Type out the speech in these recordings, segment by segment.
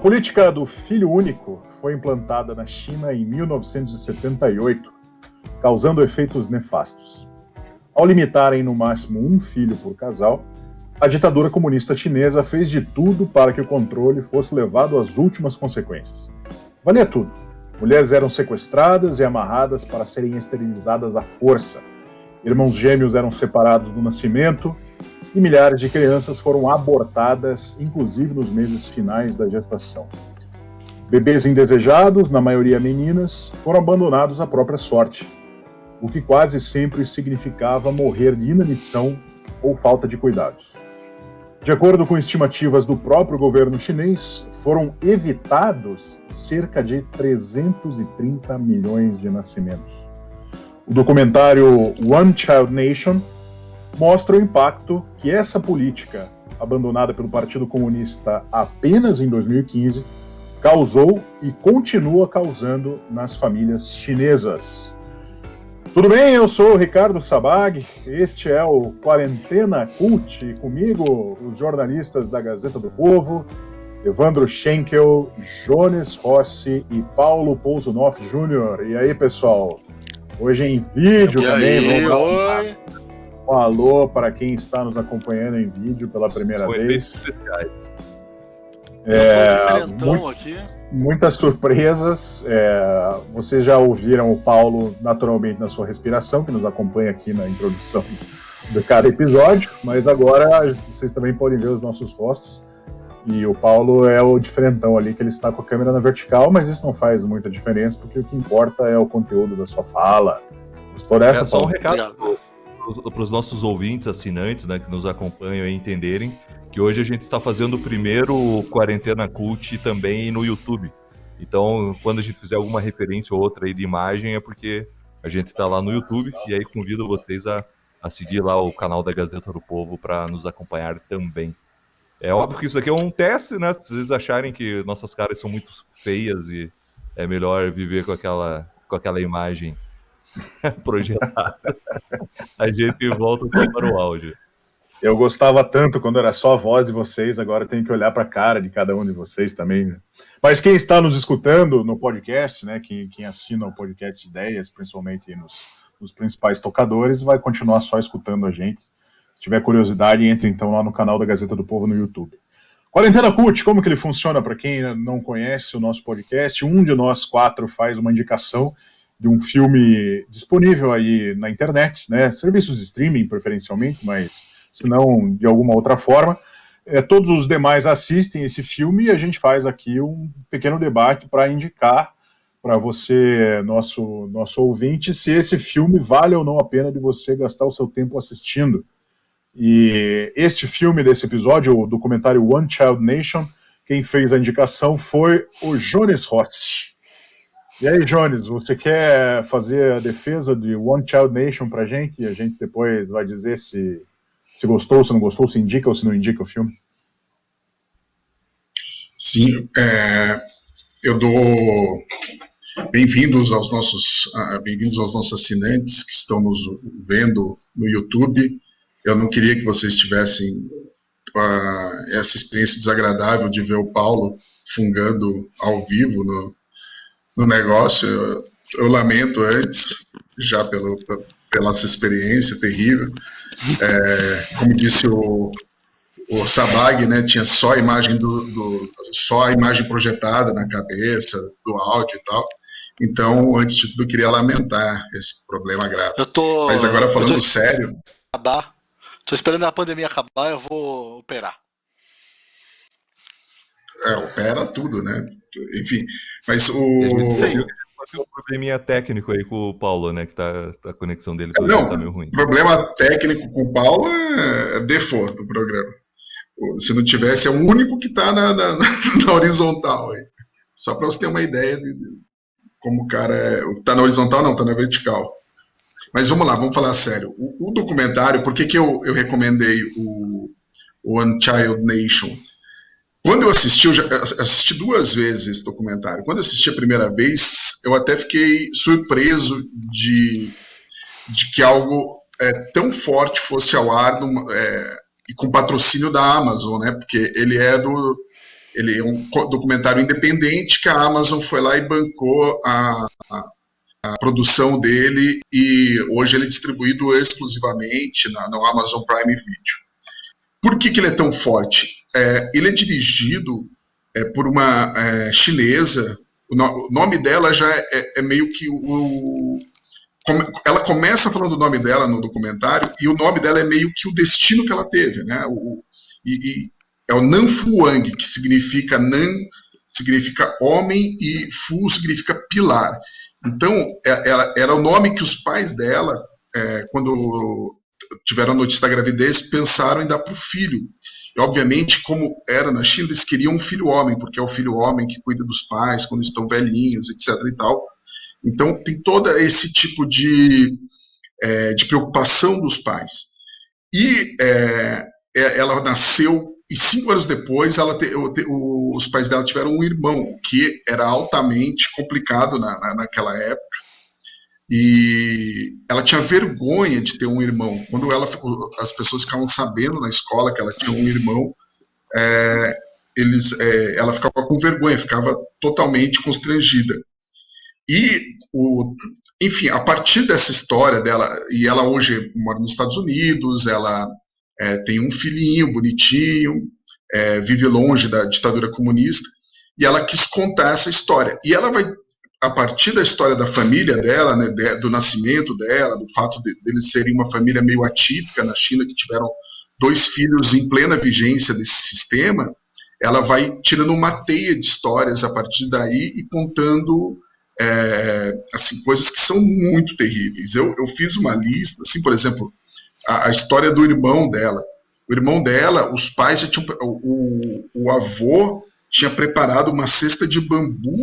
política do filho único foi implantada na China em 1978, causando efeitos nefastos. Ao limitarem no máximo um filho por casal, a ditadura comunista chinesa fez de tudo para que o controle fosse levado às últimas consequências. Valia tudo. Mulheres eram sequestradas e amarradas para serem esterilizadas à força. Irmãos gêmeos eram separados do nascimento e milhares de crianças foram abortadas, inclusive nos meses finais da gestação. Bebês indesejados, na maioria meninas, foram abandonados à própria sorte, o que quase sempre significava morrer de inanição ou falta de cuidados. De acordo com estimativas do próprio governo chinês, foram evitados cerca de 330 milhões de nascimentos. O documentário One Child Nation mostra o impacto que essa política, abandonada pelo Partido Comunista apenas em 2015, causou e continua causando nas famílias chinesas. Tudo bem? Eu sou o Ricardo Sabag, este é o Quarentena Cult, e comigo os jornalistas da Gazeta do Povo, Evandro Schenkel, Jones Rossi e Paulo Pousunoff Jr. E aí, pessoal? Hoje em vídeo também, vamos dar um alô para quem está nos acompanhando em vídeo pela primeira vez. Especiais. Eu sou diferentão aqui. Muitas surpresas. Vocês já ouviram o Paulo naturalmente na sua respiração, que nos acompanha aqui na introdução de cada episódio, mas agora vocês também podem ver os nossos rostos. E o Paulo é o diferentão ali, que ele está com a câmera na vertical, mas isso não faz muita diferença, porque o que importa é o conteúdo da sua fala. Gostou dessa, Só um Paulo? recado para os nossos ouvintes, assinantes, né, que nos acompanham e entenderem que hoje a gente está fazendo o primeiro Quarentena Cult também no YouTube. Então, quando a gente fizer alguma referência ou outra aí de imagem, é porque a gente está lá no YouTube, e aí convido vocês a seguir lá o canal da Gazeta do Povo para nos acompanhar também. É óbvio que isso aqui é um teste, né? Se vocês acharem que nossas caras são muito feias e é melhor viver com aquela imagem projetada, a gente volta só para o áudio. Eu gostava tanto quando era só a voz de vocês, agora eu tenho que olhar para a cara de cada um de vocês também, né? Mas quem está nos escutando no podcast, né, quem assina o podcast Ideias, principalmente nos principais tocadores, vai continuar só escutando a gente. Se tiver curiosidade, entre então lá no canal da Gazeta do Povo no YouTube. Quarentena Cult, como que ele funciona para quem não conhece o nosso podcast? Um de nós quatro faz uma indicação de um filme disponível aí na internet, né? Serviços de streaming, preferencialmente, mas se não de alguma outra forma. Todos os demais assistem esse filme e a gente faz aqui um pequeno debate para indicar para você, nosso ouvinte, se esse filme vale ou não a pena de você gastar o seu tempo assistindo. E este filme desse episódio, o documentário One Child Nation, quem fez a indicação foi o Jones Rossi. E aí, Jones, você quer fazer a defesa de One Child Nation pra gente? E a gente depois vai dizer se gostou, se não gostou, se indica ou se não indica o filme? Sim, eu dou bem-vindos aos nossos assinantes que estão nos vendo no YouTube. Eu não queria que vocês tivessem essa experiência desagradável de ver o Paulo fungando ao vivo no negócio. Eu lamento antes, já pela essa experiência terrível. Como disse o Sabag, né, tinha só a imagem só a imagem projetada na cabeça, do áudio e tal. Então, antes de tudo, eu queria lamentar esse problema grave. Mas agora, falando sério... Tô esperando a pandemia acabar, eu vou operar. Opera tudo, né? Enfim, mas Tem um probleminha técnico aí com o Paulo, né? Que a conexão dele tá meio ruim. Problema técnico com o Paulo é default do programa. Se não tivesse, é o único que tá na horizontal aí. Só para você ter uma ideia de como o cara tá na horizontal, não, tá na vertical. Mas vamos lá, vamos falar sério. O documentário, por que eu recomendei o One Child Nation? Quando eu assisti, assisti 2 vezes esse documentário. Quando eu assisti a primeira vez, eu até fiquei surpreso de que algo tão forte fosse ao ar e com patrocínio da Amazon, né? Porque ele Ele é um documentário independente que a Amazon foi lá e bancou a produção dele, e hoje ele é distribuído exclusivamente no Amazon Prime Video. Por que ele é tão forte? Ele é dirigido por uma chinesa. O nome dela já é meio que ela começa falando o nome dela no documentário, e o nome dela é meio que o destino que ela teve, né? É o Nan Fu Wang, que significa Nan significa homem e Fu significa pilar. Então, era o nome que os pais dela, quando tiveram a notícia da gravidez, pensaram em dar para o filho. E, obviamente, como era na China, eles queriam um filho homem, porque é o filho homem que cuida dos pais quando estão velhinhos, etc. e tal. Então, tem todo esse tipo de preocupação dos pais. E ela nasceu, e 5 anos depois, os pais dela tiveram um irmão, que era altamente complicado naquela época. E ela tinha vergonha de ter um irmão. Quando as pessoas ficavam sabendo na escola que ela tinha um irmão, ela ficava com vergonha, ficava totalmente constrangida. E, enfim, a partir dessa história dela, e ela hoje mora nos Estados Unidos, ela tem um filhinho bonitinho, vive longe da ditadura comunista, e ela quis contar essa história. E ela vai, a partir da história da família dela, né, do nascimento dela, do fato deles serem uma família meio atípica na China, que tiveram 2 filhos em plena vigência desse sistema, ela vai tirando uma teia de histórias a partir daí e contando assim, coisas que são muito terríveis. Eu fiz uma lista, assim, por exemplo, a história do irmão dela. O irmão dela, os pais já tinham, o avô tinha preparado uma cesta de bambu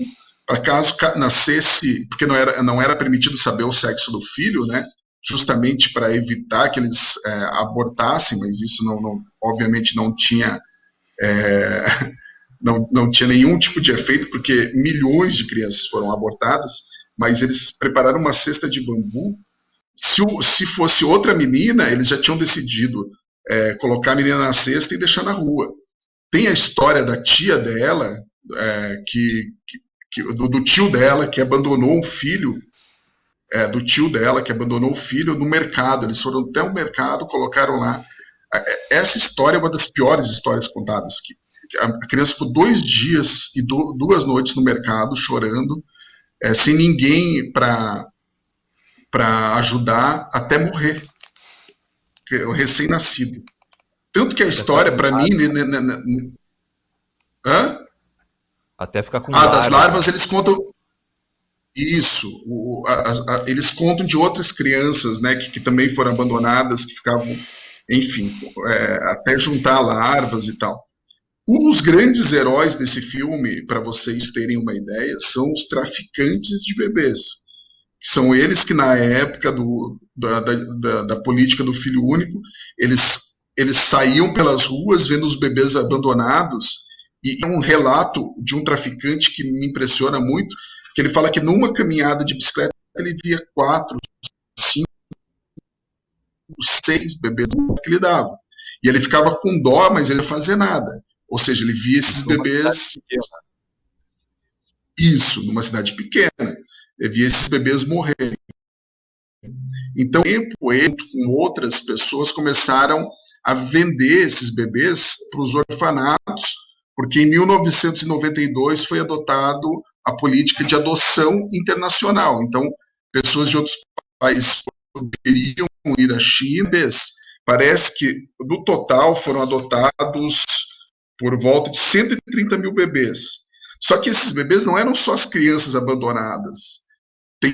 para caso nascesse, porque não era permitido saber o sexo do filho, né? Justamente para evitar que eles abortassem, mas isso obviamente não tinha não tinha nenhum tipo de efeito, porque milhões de crianças foram abortadas, mas eles prepararam uma cesta de bambu. Se fosse outra menina, eles já tinham decidido colocar a menina na cesta e deixar na rua. Tem a história da tia dela, do tio dela, que abandonou um filho, do tio dela, que abandonou o filho no mercado. Eles foram até um mercado, colocaram lá. Essa história é uma das piores histórias contadas, que a criança ficou 2 dias e 2 noites no mercado, chorando, sem ninguém para ajudar, até morrer, o recém-nascido. Tanto que a história, para mim... Até ficar com das larvas, eles contam... Isso. Eles contam de outras crianças, né, que também foram abandonadas, que ficavam, enfim, até juntar larvas e tal. Os grandes heróis desse filme, para vocês terem uma ideia, são os traficantes de bebês. São eles que, na época da política do filho único, eles saíam pelas ruas vendo os bebês abandonados. E é um relato de um traficante que me impressiona muito, que ele fala que numa caminhada de bicicleta ele via 4, 5, 6 bebês que ele dava. E ele ficava com dó, mas ele não fazia nada. Ou seja, ele via esses bebês... Isso, numa cidade pequena. Ele via esses bebês morrerem. Então, ele, com outras pessoas, começaram a vender esses bebês para os orfanatos, porque em 1992 foi adotado a política de adoção internacional. Então, pessoas de outros países poderiam ir à China. Parece que, do total, foram adotados por volta de 130 mil bebês. Só que esses bebês não eram só as crianças abandonadas. Tem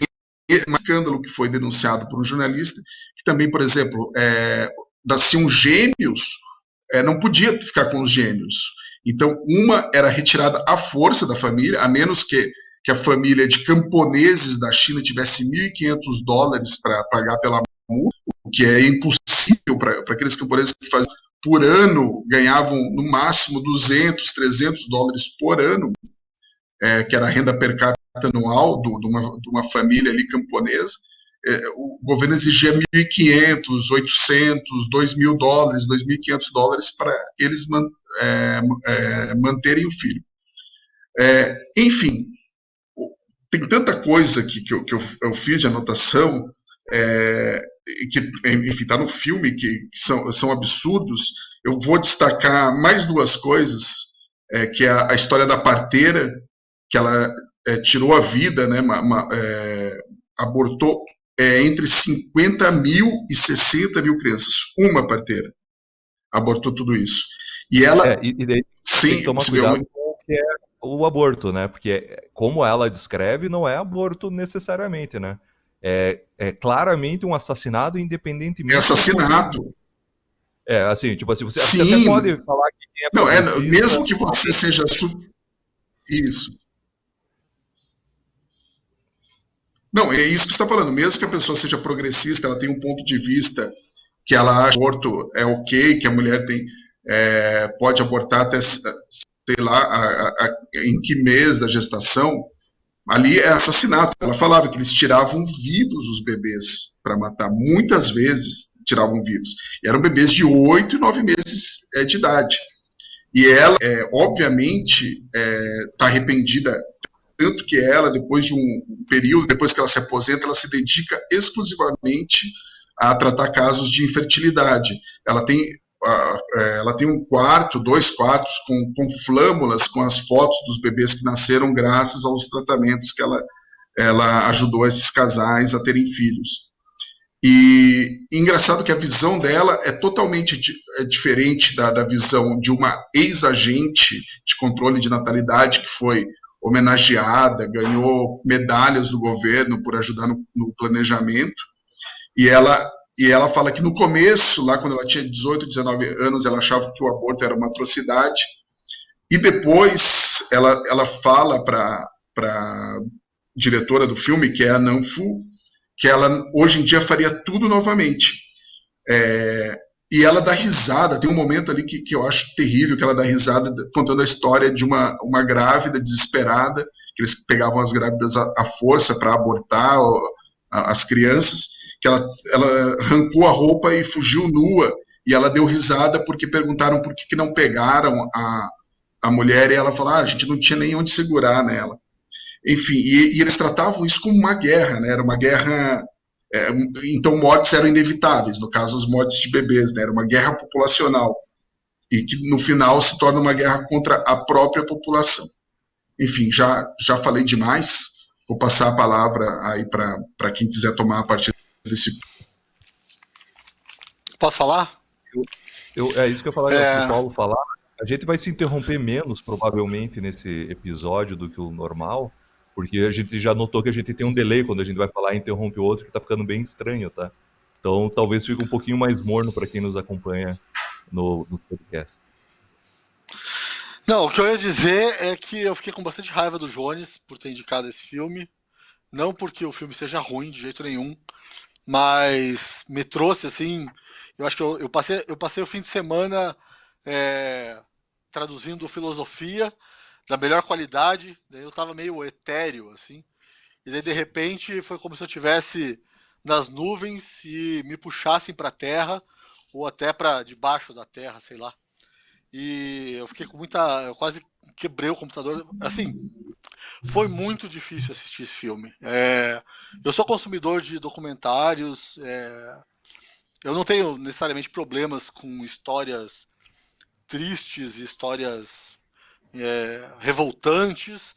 um escândalo que foi denunciado por um jornalista, que também, por exemplo, nasciam gêmeos, não podia ficar com os gêmeos. Então, uma era retirada à força da família, a menos que a família de camponeses da China tivesse $1.500 para pagar pela multa, o que é impossível para aqueles camponeses que faziam por ano, ganhavam no máximo $200, $300 por ano, que era a renda per capita anual de uma família ali camponesa. O governo exigia $1.500, $800, $2.000, $2.500 para eles manterem o filho. Enfim, tem tanta coisa que eu fiz de anotação, que, enfim, está no filme, que são absurdos. Eu vou destacar mais duas coisas, que é a história da parteira, que ela tirou a vida, né, abortou entre 50 mil e 60 mil crianças. Uma parteira abortou tudo isso. E ela... E daí tem que tomar cuidado com o que é o aborto, né? Porque, como ela descreve, não é aborto necessariamente, né? É claramente um assassinato, independentemente... É assassinato. Assim, tipo assim, você até pode falar que quem é não, mesmo que você seja... Isso. Não, é isso que você está falando. Mesmo que a pessoa seja progressista, ela tem um ponto de vista que ela acha que o aborto é ok, que a mulher pode abortar até, sei lá, em que mês da gestação. Ali é assassinato. Ela falava que eles tiravam vivos os bebês para matar. Muitas vezes tiravam vivos. E eram bebês de 8 e 9 meses de idade. E ela, obviamente, está arrependida. Tanto que ela, depois de um período, depois que ela se aposenta, ela se dedica exclusivamente a tratar casos de infertilidade. Ela tem um quarto, 2 quartos com flâmulas, com as fotos dos bebês que nasceram graças aos tratamentos que ela ajudou esses casais a terem filhos. E engraçado que a visão dela é totalmente diferente da visão de uma ex-agente de controle de natalidade que foi homenageada, ganhou medalhas do governo por ajudar no planejamento. E ela fala que no começo, lá quando ela tinha 18, 19 anos, ela achava que o aborto era uma atrocidade. E depois ela fala para a diretora do filme, que é a Nanfu, que ela hoje em dia faria tudo novamente. E ela dá risada, tem um momento ali que eu acho terrível, que ela dá risada contando a história de uma grávida desesperada, que eles pegavam as grávidas à força para abortar as crianças, que ela arrancou a roupa e fugiu nua, e ela deu risada porque perguntaram por que não pegaram a mulher, e ela falou, a gente não tinha nem onde segurar nela. Enfim, e eles tratavam isso como uma guerra, né? Era uma guerra... então mortes eram inevitáveis, no caso as mortes de bebês, né? Era uma guerra populacional, e que no final se torna uma guerra contra a própria população. Enfim, já falei demais, vou passar a palavra aí para quem quiser tomar a partir desse... Posso falar? É isso que eu falaria para o Paulo falar. A gente vai se interromper menos, provavelmente, nesse episódio do que o normal, porque a gente já notou que a gente tem um delay quando a gente vai falar e interrompe o outro, que tá ficando bem estranho, tá? Então talvez fique um pouquinho mais morno para quem nos acompanha no podcast. Não, o que eu ia dizer é que eu fiquei com bastante raiva do Jones por ter indicado esse filme. Não porque o filme seja ruim, de jeito nenhum, mas me trouxe, assim... Eu acho que eu passei o fim de semana traduzindo filosofia da melhor qualidade, daí eu tava meio etéreo, assim, e daí de repente foi como se eu estivesse nas nuvens e me puxassem para a terra, ou até para debaixo da terra, sei lá. E eu fiquei com eu quase quebrei o computador, assim, foi muito difícil assistir esse filme. Eu sou consumidor de documentários, eu não tenho necessariamente problemas com histórias tristes e histórias revoltantes,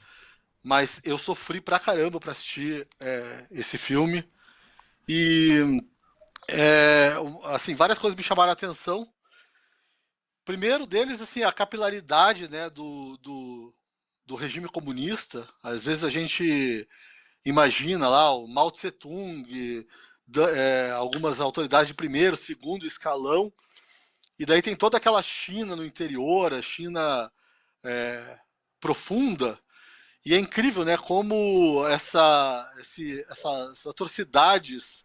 mas eu sofri pra caramba pra assistir esse filme. E assim, várias coisas me chamaram a atenção. Primeiro deles, assim, a capilaridade, né, do regime comunista. Às vezes a gente imagina lá o Mao Tse Tung, algumas autoridades de primeiro, segundo escalão, e daí tem toda aquela China no interior, a China profunda, e é incrível, né, como essas atrocidades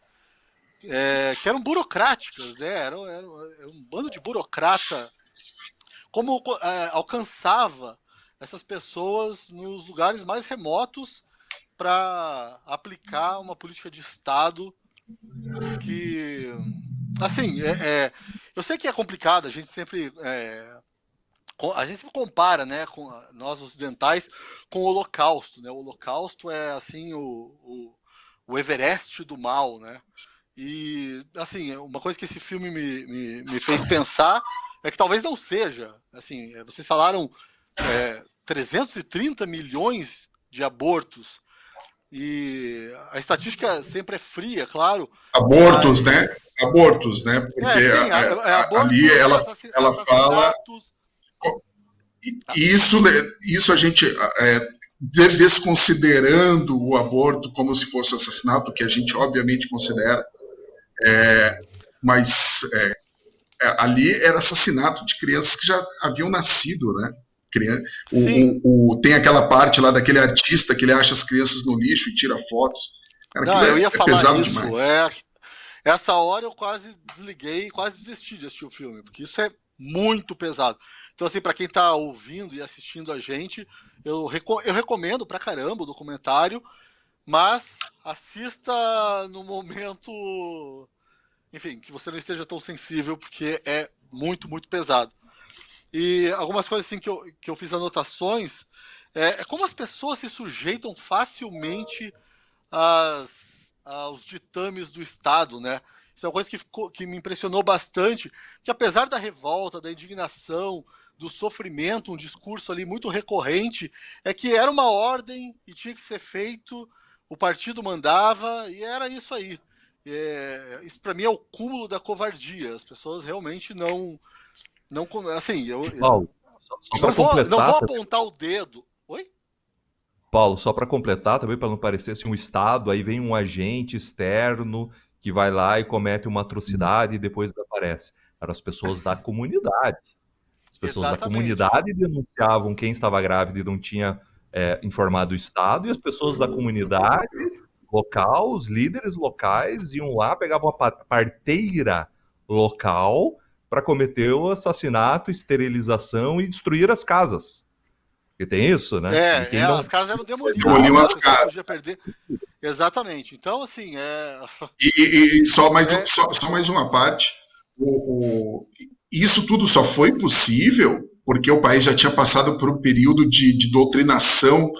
que eram burocráticas, né, era um bando de burocrata, como alcançava essas pessoas nos lugares mais remotos para aplicar uma política de Estado que, assim, eu sei que é complicado, a gente sempre A gente sempre compara, né, com nós ocidentais, com o Holocausto, né? O Holocausto é assim o Everest do mal, né? E assim, uma coisa que esse filme me fez pensar é que talvez não seja. Assim, vocês falaram 330 milhões de abortos. E a estatística sempre é fria, claro. Abortos, mas... né? Abortos, né? Porque sim, abortos, ali ela fala. Isso a gente, desconsiderando o aborto como se fosse assassinato, que a gente obviamente considera, mas ali era assassinato de crianças que já haviam nascido, né? Tem aquela parte lá daquele artista que ele acha as crianças no lixo e tira fotos. Cara, não, eu ia falar pesado isso. Demais. Essa hora eu quase desliguei, quase desisti de assistir o filme, porque isso é muito pesado. Então, assim, para quem está ouvindo e assistindo a gente, eu recomendo pra caramba o documentário, mas assista no momento, enfim, que você não esteja tão sensível, porque é muito, muito pesado. E algumas coisas assim que eu fiz anotações é como as pessoas se sujeitam facilmente aos ditames do Estado, né? Isso é uma coisa que me impressionou bastante, que apesar da revolta, da indignação, do sofrimento, um discurso ali muito recorrente, é que era uma ordem e tinha que ser feito, o partido mandava e era isso aí. Isso para mim é o cúmulo da covardia. As pessoas realmente não assim, Paulo, não vou apontar o dedo. Oi? Paulo, só para completar também, para não parecer assim, um Estado, aí vem um agente externo que vai lá e comete uma atrocidade e depois desaparece. Eram as pessoas da comunidade. As pessoas da comunidade denunciavam quem estava grávida e não tinha informado o Estado, e as pessoas da comunidade local, os líderes locais, iam lá, pegavam uma parteira local para cometer o assassinato, esterilização e destruir as casas. Porque tem isso, né? As casas eram demolidas. Demoliam as casas. Podia perder. Exatamente. Então, assim, E só mais uma parte. Isso tudo só foi possível porque o país já tinha passado por um período de doutrinação,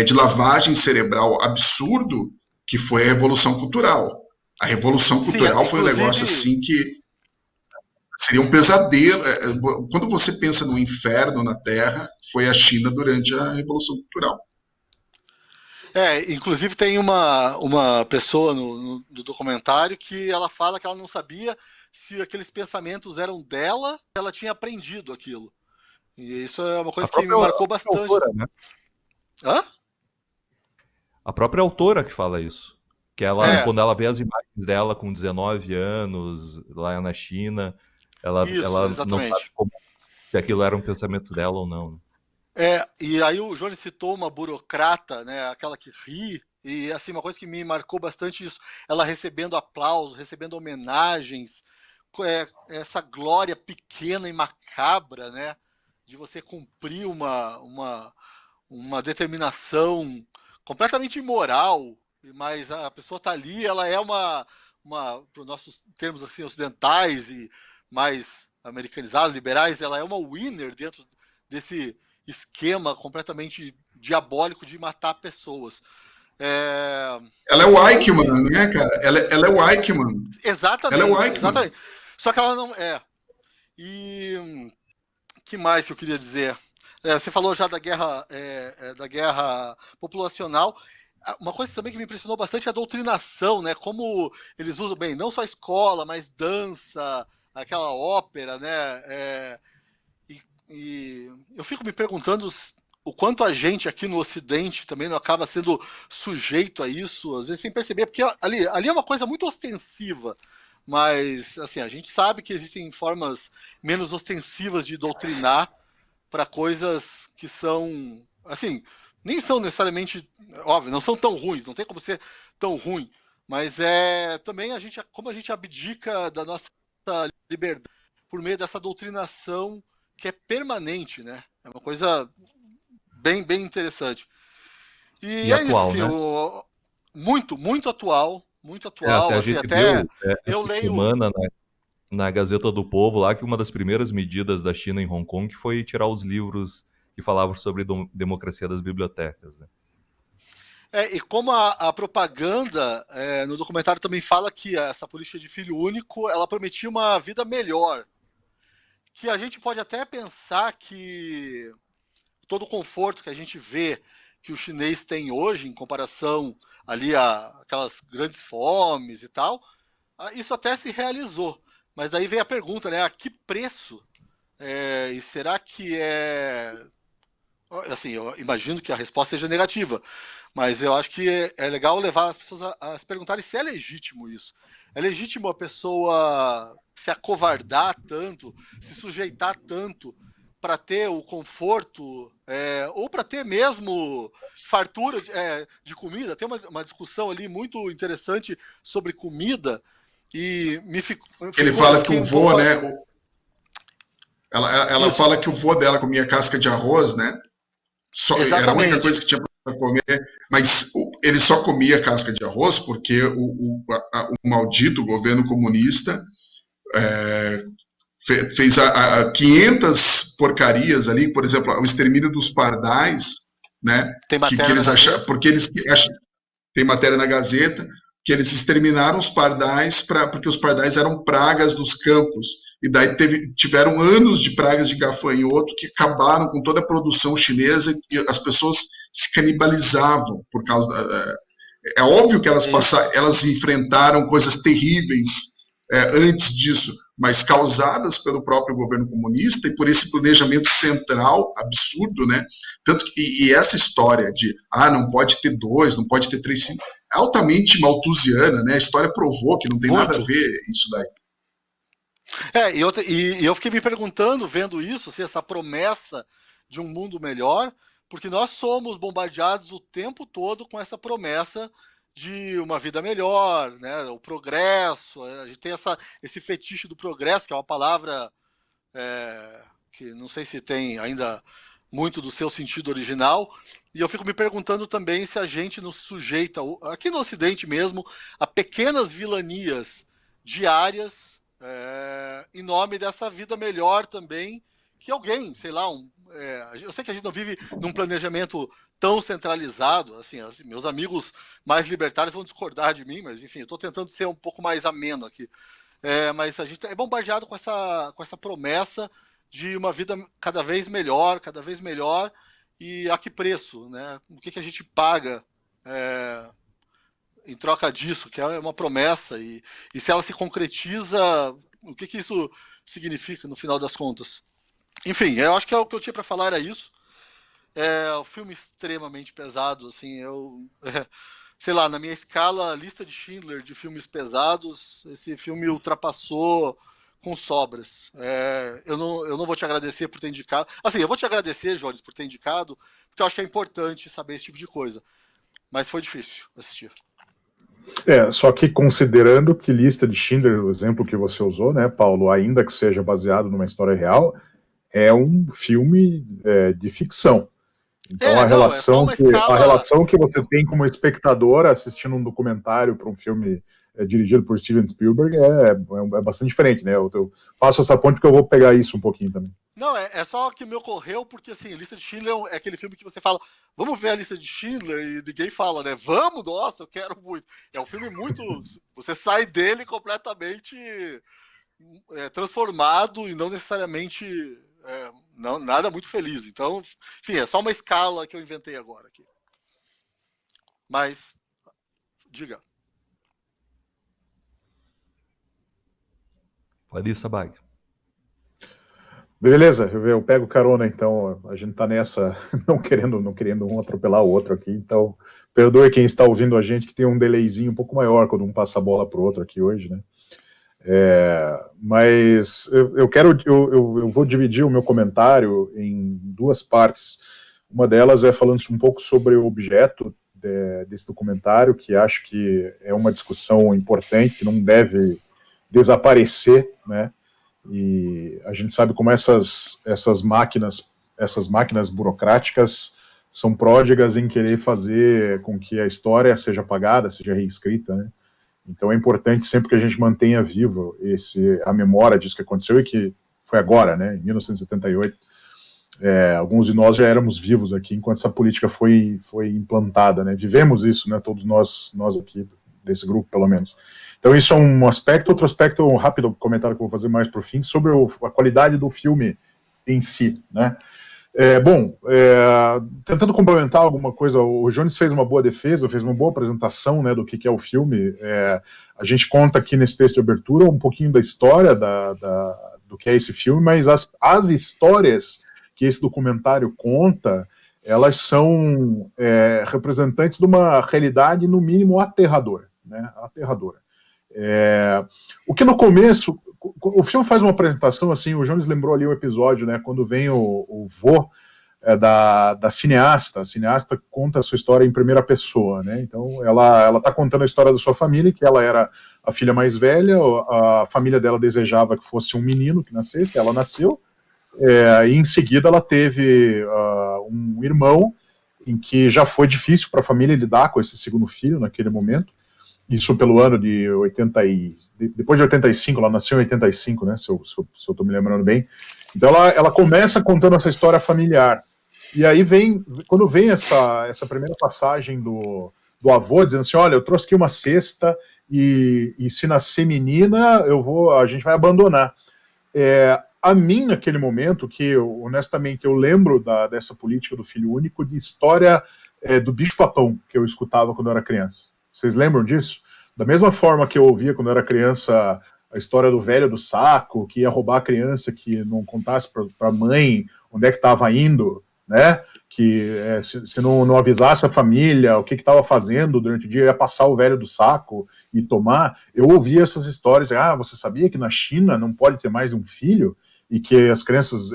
de lavagem cerebral absurdo, que foi a Revolução Cultural. A Revolução Cultural foi um negócio assim que seria um pesadelo. Quando você pensa no inferno na Terra, foi a China durante a Revolução Cultural. Inclusive tem uma pessoa no documentário que ela fala que ela não sabia se aqueles pensamentos eram dela, ela tinha aprendido aquilo. E isso é uma coisa que me marcou bastante. Autora, né? Hã? A própria autora que fala isso. Que ela, quando ela vê as imagens dela com 19 anos, lá na China, ela não sabe se aquilo eram pensamentos dela ou não. E aí o Johnny citou uma burocrata, né, aquela que ri, e assim, uma coisa que me marcou bastante isso, ela recebendo aplausos, recebendo homenagens, essa glória pequena e macabra, né, de você cumprir uma determinação completamente imoral, mas a pessoa tá ali, ela é uma para os nossos termos assim ocidentais e mais americanizados, liberais, ela é uma winner dentro desse esquema completamente diabólico de matar pessoas. Ela é o Eichmann, né, cara? Ela é o Eichmann. Exatamente. Ela é o Eichmann. Exatamente. Só que ela não é. E que mais que eu queria dizer? Você falou já da guerra populacional. Uma coisa também que me impressionou bastante é a doutrinação, né? Como eles usam bem, não só a escola, mas dança, aquela ópera, né? E eu fico me perguntando o quanto a gente aqui no Ocidente também não acaba sendo sujeito a isso, às vezes sem perceber, porque ali é uma coisa muito ostensiva, mas assim, a gente sabe que existem formas menos ostensivas de doutrinar para coisas que são, assim, nem são necessariamente, óbvio, não são tão ruins, não tem como ser tão ruim, mas também como a gente abdica da nossa liberdade por meio dessa doutrinação que é permanente, né? É uma coisa bem, bem interessante. E é atual, isso, assim, né? Muito, muito atual, muito atual. Até a assim, gente até viu, eu leio. Semana, né? na Gazeta do Povo lá que uma das primeiras medidas da China em Hong Kong foi tirar os livros que falavam sobre democracia das bibliotecas, né? E como a propaganda no documentário também fala que essa política de filho único, ela prometia uma vida melhor. Que a gente pode até pensar que todo o conforto que a gente vê que o chinês tem hoje, em comparação ali a aquelas grandes fomes e tal, isso até se realizou. Mas daí vem a pergunta, né? A que preço? E será que assim, eu imagino que a resposta seja negativa, mas eu acho que é legal levar as pessoas a se perguntarem se é legítimo isso. É legítimo a pessoa se acovardar tanto, se sujeitar tanto para ter o conforto, ou para ter mesmo fartura de comida? Tem uma discussão ali muito interessante sobre comida e Ele fala que o vô, né? Ela fala que o vô dela comia casca de arroz, né? Era a única coisa que tinha para comer, mas ele só comia casca de arroz porque o maldito governo comunista fez 500 porcarias ali, por exemplo, o extermínio dos pardais, né? Tem matéria que eles acharam, porque eles tem matéria na Gazeta que eles exterminaram os pardais porque os pardais eram pragas dos campos. E daí tiveram anos de pragas de gafanhoto que acabaram com toda a produção chinesa e as pessoas se canibalizavam por causa é óbvio que elas enfrentaram coisas terríveis antes disso, mas causadas pelo próprio governo comunista e por esse planejamento central absurdo, né? Tanto que, e essa história de não pode ter 2, não pode ter 3 filhos, é altamente malthusiana, né? A história provou que não tem nada a ver isso daí. E eu fiquei me perguntando, vendo isso, se essa promessa de um mundo melhor, porque nós somos bombardeados o tempo todo com essa promessa de uma vida melhor, né? O progresso, a gente tem esse fetiche do progresso, que é uma palavra que não sei se tem ainda muito do seu sentido original, e eu fico me perguntando também se a gente não se sujeita, aqui no Ocidente mesmo, a pequenas vilanias diárias, em nome dessa vida melhor também, que alguém, sei lá, eu sei que a gente não vive num planejamento tão centralizado, assim, meus amigos mais libertários vão discordar de mim, mas enfim, eu estou tentando ser um pouco mais ameno aqui. Mas a gente é bombardeado com essa promessa de uma vida cada vez melhor, e a que preço, né? O que a gente paga em troca disso, que é uma promessa, e se ela se concretiza, o que isso significa no final das contas? Enfim, eu acho que o que eu tinha para falar era isso. É um filme extremamente pesado, assim, sei lá, na minha lista de Schindler de filmes pesados, esse filme ultrapassou com sobras. Eu não vou te agradecer por ter indicado. Assim, eu vou te agradecer, Jones, por ter indicado, porque eu acho que é importante saber esse tipo de coisa. Mas foi difícil assistir. Só que considerando que Lista de Schindler, o exemplo que você usou, né, Paulo, ainda que seja baseado numa história real, é um filme de ficção. Então a relação que você tem como espectador assistindo um documentário para um filme dirigido por Steven Spielberg é bastante diferente, né? Eu faço essa ponte porque eu vou pegar isso um pouquinho também. Não, é só que me ocorreu porque, assim, Lista de Schindler é aquele filme que você fala, vamos ver a Lista de Schindler, e ninguém fala, né? Vamos, nossa, eu quero muito. É um filme muito... Você sai dele completamente transformado e não necessariamente... nada muito feliz. Então, enfim, é só uma escala que eu inventei agora aqui. Mas, diga. Pode ir, Sabag. Beleza, eu pego carona, então a gente tá nessa, não querendo um atropelar o outro aqui, então perdoe quem está ouvindo a gente que tem um delayzinho um pouco maior quando um passa a bola pro outro aqui hoje, né? Mas eu vou dividir o meu comentário em 2 partes. Uma delas é falando um pouco sobre o objeto desse documentário, que acho que é uma discussão importante, que não deve desaparecer, né? E a gente sabe como essas máquinas burocráticas são pródigas em querer fazer com que a história seja apagada, seja reescrita, né? Então é importante sempre que a gente mantenha vivo a memória disso que aconteceu e que foi agora, né, em 1978. Alguns de nós já éramos vivos aqui enquanto essa política foi implantada, né? Vivemos isso, né? Todos nós aqui desse grupo, pelo menos. Então isso é um aspecto. Outro aspecto, um rápido comentário que eu vou fazer mais por fim, sobre a qualidade do filme em si, né? Tentando complementar alguma coisa, o Jones fez uma boa defesa, fez uma boa apresentação, né, do que é o filme. A gente conta aqui nesse texto de abertura um pouquinho da história do que é esse filme, mas as histórias que esse documentário conta, elas são representantes de uma realidade, no mínimo, aterradora, né? Aterradora. O que no começo, o filme faz uma apresentação assim, o Jones lembrou ali o episódio, né, quando vem o vô da cineasta. A cineasta conta a sua história em primeira pessoa, né? Então ela está contando a história da sua família, que ela era a filha mais velha, a família dela desejava que fosse um menino que nascesse, ela nasceu. E em seguida ela teve um irmão em que já foi difícil para a família lidar com esse segundo filho naquele momento, isso pelo ano de depois de 85, ela nasceu em 85, né, se eu estou me lembrando bem. Então ela começa contando essa história familiar, e aí quando vem essa primeira passagem do avô dizendo assim, olha, eu trouxe aqui uma cesta e se nascer menina, a gente vai abandonar. A mim, naquele momento, que honestamente eu lembro dessa política do filho único, de história do bicho-papão que eu escutava quando eu era criança. Vocês lembram disso? Da mesma forma que eu ouvia quando eu era criança a história do velho do saco, que ia roubar a criança que não contasse para a mãe onde é que estava indo, né? Que se não avisasse a família o que estava fazendo durante o dia, ia passar o velho do saco e tomar. Eu ouvia essas histórias, você sabia que na China não pode ter mais um filho? E que as crianças,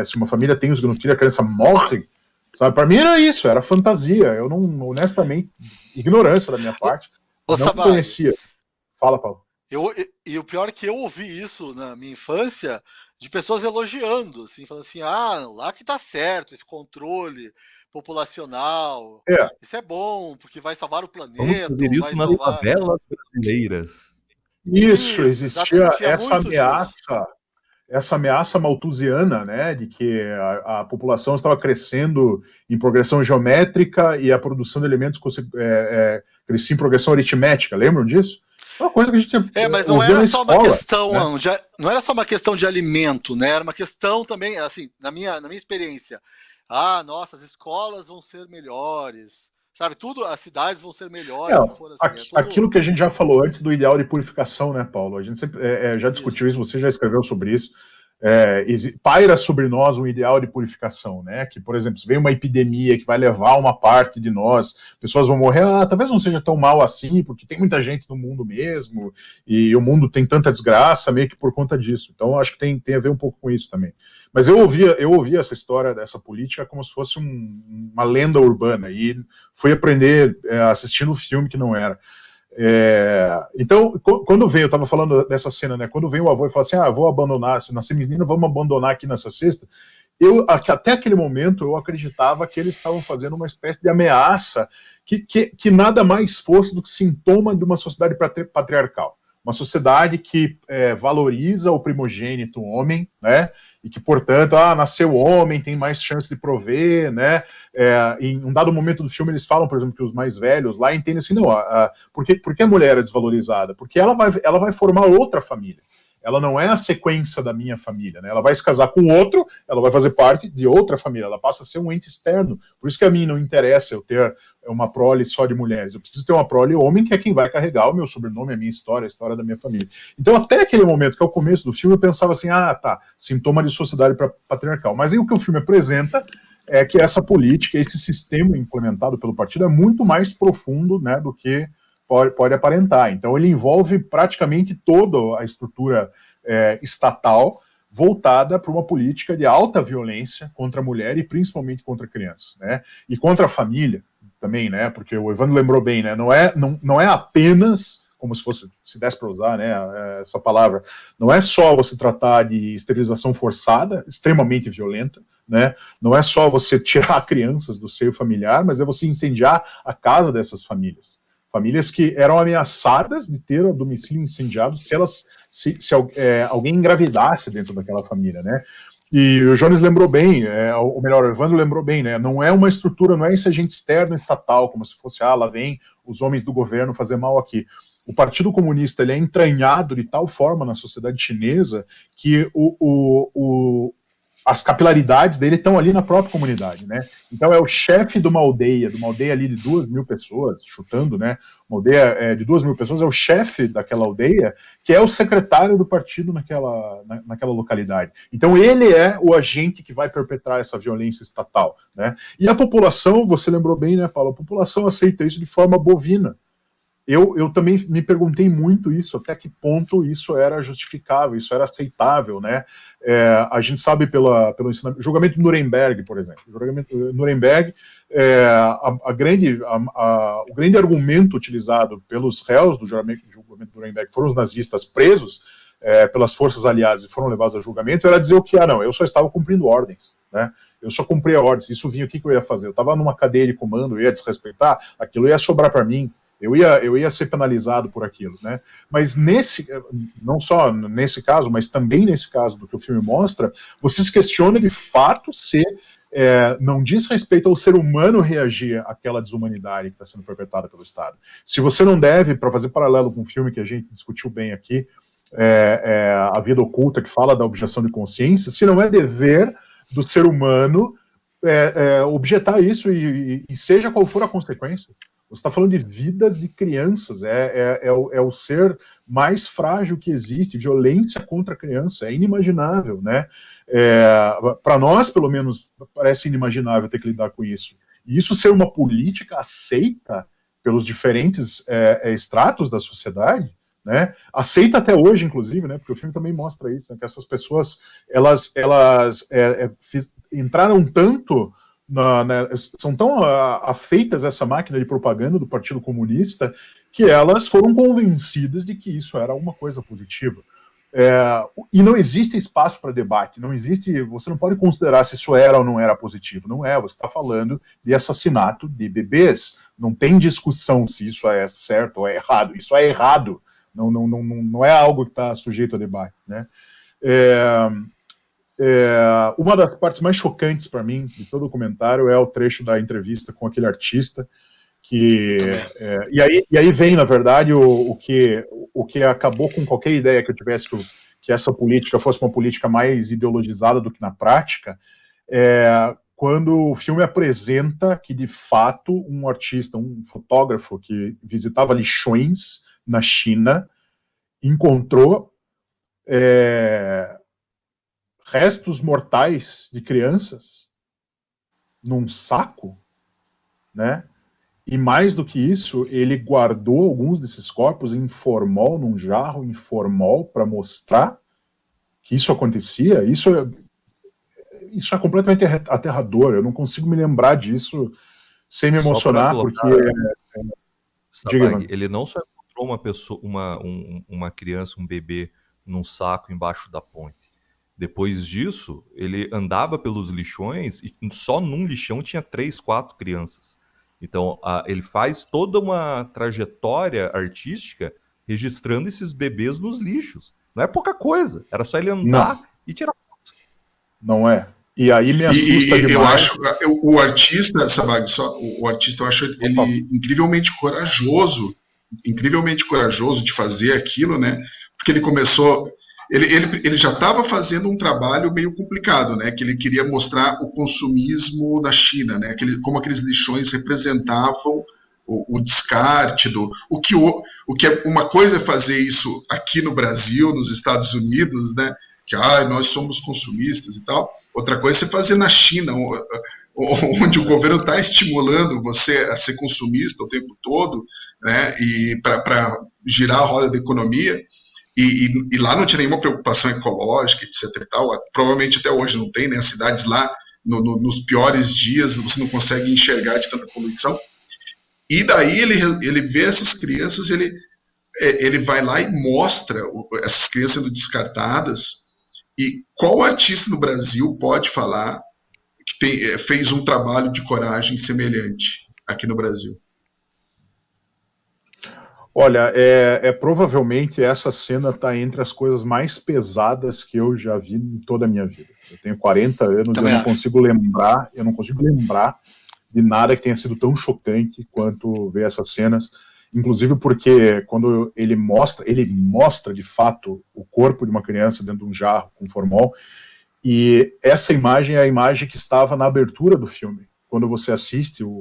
se uma família tem um segundo filho, a criança morre, sabe? Para mim era isso, era fantasia. Eu não, honestamente, ignorância da minha parte, não conhecia. Fala, Paulo. E o pior é que eu ouvi isso na minha infância de pessoas elogiando, assim, falando assim, lá que tá certo, esse controle populacional, isso é bom, porque vai salvar o planeta. Vamos fazer isso nas favelas brasileiras. Isso, existia essa ameaça malthusiana, né, de que a população estava crescendo em progressão geométrica e a produção de alimentos crescia em progressão aritmética. Lembram disso? É uma coisa que a gente mas não era só uma questão, né? Não era só uma questão de alimento, né? Era uma questão também, assim, na minha experiência. Nossa, as escolas vão ser melhores, sabe? Tudo, as cidades vão ser melhores se for assim. Aquilo que a gente já falou antes do ideal de purificação, né, Paulo? A gente sempre já discutiu isso, você já escreveu sobre isso. Paira sobre nós um ideal de purificação, né? Que, por exemplo, se vem uma epidemia que vai levar uma parte de nós, pessoas vão morrer, talvez não seja tão mal assim, porque tem muita gente no mundo mesmo, e o mundo tem tanta desgraça meio que por conta disso. Então, acho que tem a ver um pouco com isso também. Mas eu ouvia essa história dessa política como se fosse uma lenda urbana, e fui aprender assistindo o filme que não era. Então, quando veio, eu estava falando dessa cena, né? Quando vem o avô e fala assim, vou abandonar, se nascer menina, vamos abandonar aqui nessa cesta. Até aquele momento, eu acreditava que eles estavam fazendo uma espécie de ameaça que nada mais fosse do que sintoma de uma sociedade patriarcal. Uma sociedade que valoriza o primogênito homem, né? E que, portanto, nasceu homem, tem mais chance de prover, né? Em um dado momento do filme, eles falam, por exemplo, que os mais velhos lá entendem assim, não, por que a mulher é desvalorizada? Porque ela vai formar outra família. Ela não é a sequência da minha família, né? Ela vai se casar com outro, ela vai fazer parte de outra família, ela passa a ser um ente externo. Por isso que a mim não interessa eu ter uma prole só de mulheres. Eu preciso ter uma prole homem, que é quem vai carregar o meu sobrenome, a minha história, a história da minha família. Então, até aquele momento, que é o começo do filme, eu pensava assim, sintoma de sociedade patriarcal. Mas aí o que o filme apresenta é que essa política, esse sistema implementado pelo partido é muito mais profundo, né, do que pode aparentar. Então, ele envolve praticamente toda a estrutura estatal voltada para uma política de alta violência contra a mulher e principalmente contra a criança, né? E contra a família também, né? Porque o Evandro lembrou bem, né? Não é apenas, como se desse para usar, né, essa palavra, não é só você tratar de esterilização forçada, extremamente violenta, né? Não é só você tirar crianças do seio familiar, mas é você incendiar a casa dessas famílias famílias que eram ameaçadas de ter o domicílio incendiado se alguém engravidasse dentro daquela família, né? E o Jones lembrou bem, ou melhor, o Evandro lembrou bem, né? Não é uma estrutura, não é esse agente externo estatal, como se fosse, lá vem os homens do governo fazer mal aqui. O Partido Comunista, ele é entranhado de tal forma na sociedade chinesa que as capilaridades dele estão ali na própria comunidade, né? Então é o chefe de uma aldeia ali de 2.000 pessoas, chutando, né? Uma aldeia de 2.000 pessoas, é o chefe daquela aldeia, que é o secretário do partido naquela localidade. Então ele é o agente que vai perpetrar essa violência estatal, né? E a população, você lembrou bem, né, Paulo? A população aceita isso de forma bovina. Eu também me perguntei muito isso, até que ponto isso era justificável, isso era aceitável, né? A gente sabe pelo ensinamento, julgamento de Nuremberg, por exemplo. Julgamento de Nuremberg, o grande argumento utilizado pelos réus do julgamento de Nuremberg, foram os nazistas presos pelas forças aliadas e foram levados a julgamento, era dizer o que? Não, eu só estava cumprindo ordens, né? Eu só cumpria ordens, isso vinha, o que eu ia fazer? Eu estava numa cadeia de comando, eu ia desrespeitar, aquilo ia sobrar para mim. Eu ia ser penalizado por aquilo, né? Mas não só nesse caso, mas também nesse caso do que o filme mostra, você se questiona de fato se não diz respeito ao ser humano reagir àquela desumanidade que está sendo perpetrada pelo Estado. Se você não deve, para fazer paralelo com um filme que a gente discutiu bem aqui, A Vida Oculta, que fala da objeção de consciência, se não é dever do ser humano objetar isso e seja qual for a consequência. Você está falando de vidas de crianças, é o ser mais frágil que existe, violência contra a criança, é inimaginável, né? Para nós, pelo menos, parece inimaginável ter que lidar com isso. E isso ser uma política aceita pelos diferentes estratos da sociedade, né? Aceita até hoje, inclusive, né? Porque o filme também mostra isso, né? Que essas pessoas, elas entraram tanto... são tão afeitas a essa máquina de propaganda do Partido Comunista que elas foram convencidas de que isso era uma coisa positiva. E não existe espaço para debate, você não pode considerar se isso era ou não era positivo. Não é, você está falando de assassinato de bebês. Não tem discussão se isso é certo ou é errado. Isso é errado. Não é algo que está sujeito a debate, né? Uma das partes mais chocantes para mim de todo o documentário é o trecho da entrevista com aquele artista e aí vem, na verdade, o que acabou com qualquer ideia que eu tivesse que essa política fosse uma política mais ideologizada do que na prática, quando o filme apresenta que, de fato, um artista, um fotógrafo que visitava lixões na China, encontrou restos mortais de crianças num saco, né? E mais do que isso, ele guardou alguns desses corpos em formol, num jarro em formol, para mostrar que isso acontecia. Isso é completamente aterrador. Eu não consigo me lembrar disso sem me emocionar, porque... Ele não só encontrou uma pessoa, uma criança, um bebê, num saco embaixo da ponte. Depois disso, ele andava pelos lixões e só num lixão tinha 3, 4 crianças. Então, ele faz toda uma trajetória artística registrando esses bebês nos lixos. Não é pouca coisa, era só ele andar e tirar foto. Não é. E aí me assusta demais. Eu acho o artista, Sabag, o artista, eu acho ele incrivelmente corajoso de fazer aquilo, né? Porque ele começou... Ele já estava fazendo um trabalho meio complicado, né? Que ele queria mostrar o consumismo da China, né? Como aqueles lixões representavam o descarte o que é uma coisa é fazer isso aqui no Brasil, nos Estados Unidos, né? Que nós somos consumistas e tal. Outra coisa é você fazer na China, onde o governo está estimulando você a ser consumista o tempo todo, né? E para girar a roda da economia. E lá não tinha nenhuma preocupação ecológica, etc. e tal. Provavelmente até hoje não tem, né? As cidades lá, nos piores dias, você não consegue enxergar de tanta poluição. E daí ele vê essas crianças, ele vai lá e mostra essas crianças sendo descartadas. E qual artista no Brasil pode falar que fez um trabalho de coragem semelhante aqui no Brasil? Olha, provavelmente essa cena está entre as coisas mais pesadas que eu já vi em toda a minha vida. Eu tenho 40 anos, Também eu acho. não consigo lembrar de nada que tenha sido tão chocante quanto ver essas cenas. Inclusive porque quando ele mostra de fato o corpo de uma criança dentro de um jarro com formol, e essa imagem é a imagem que estava na abertura do filme. Quando você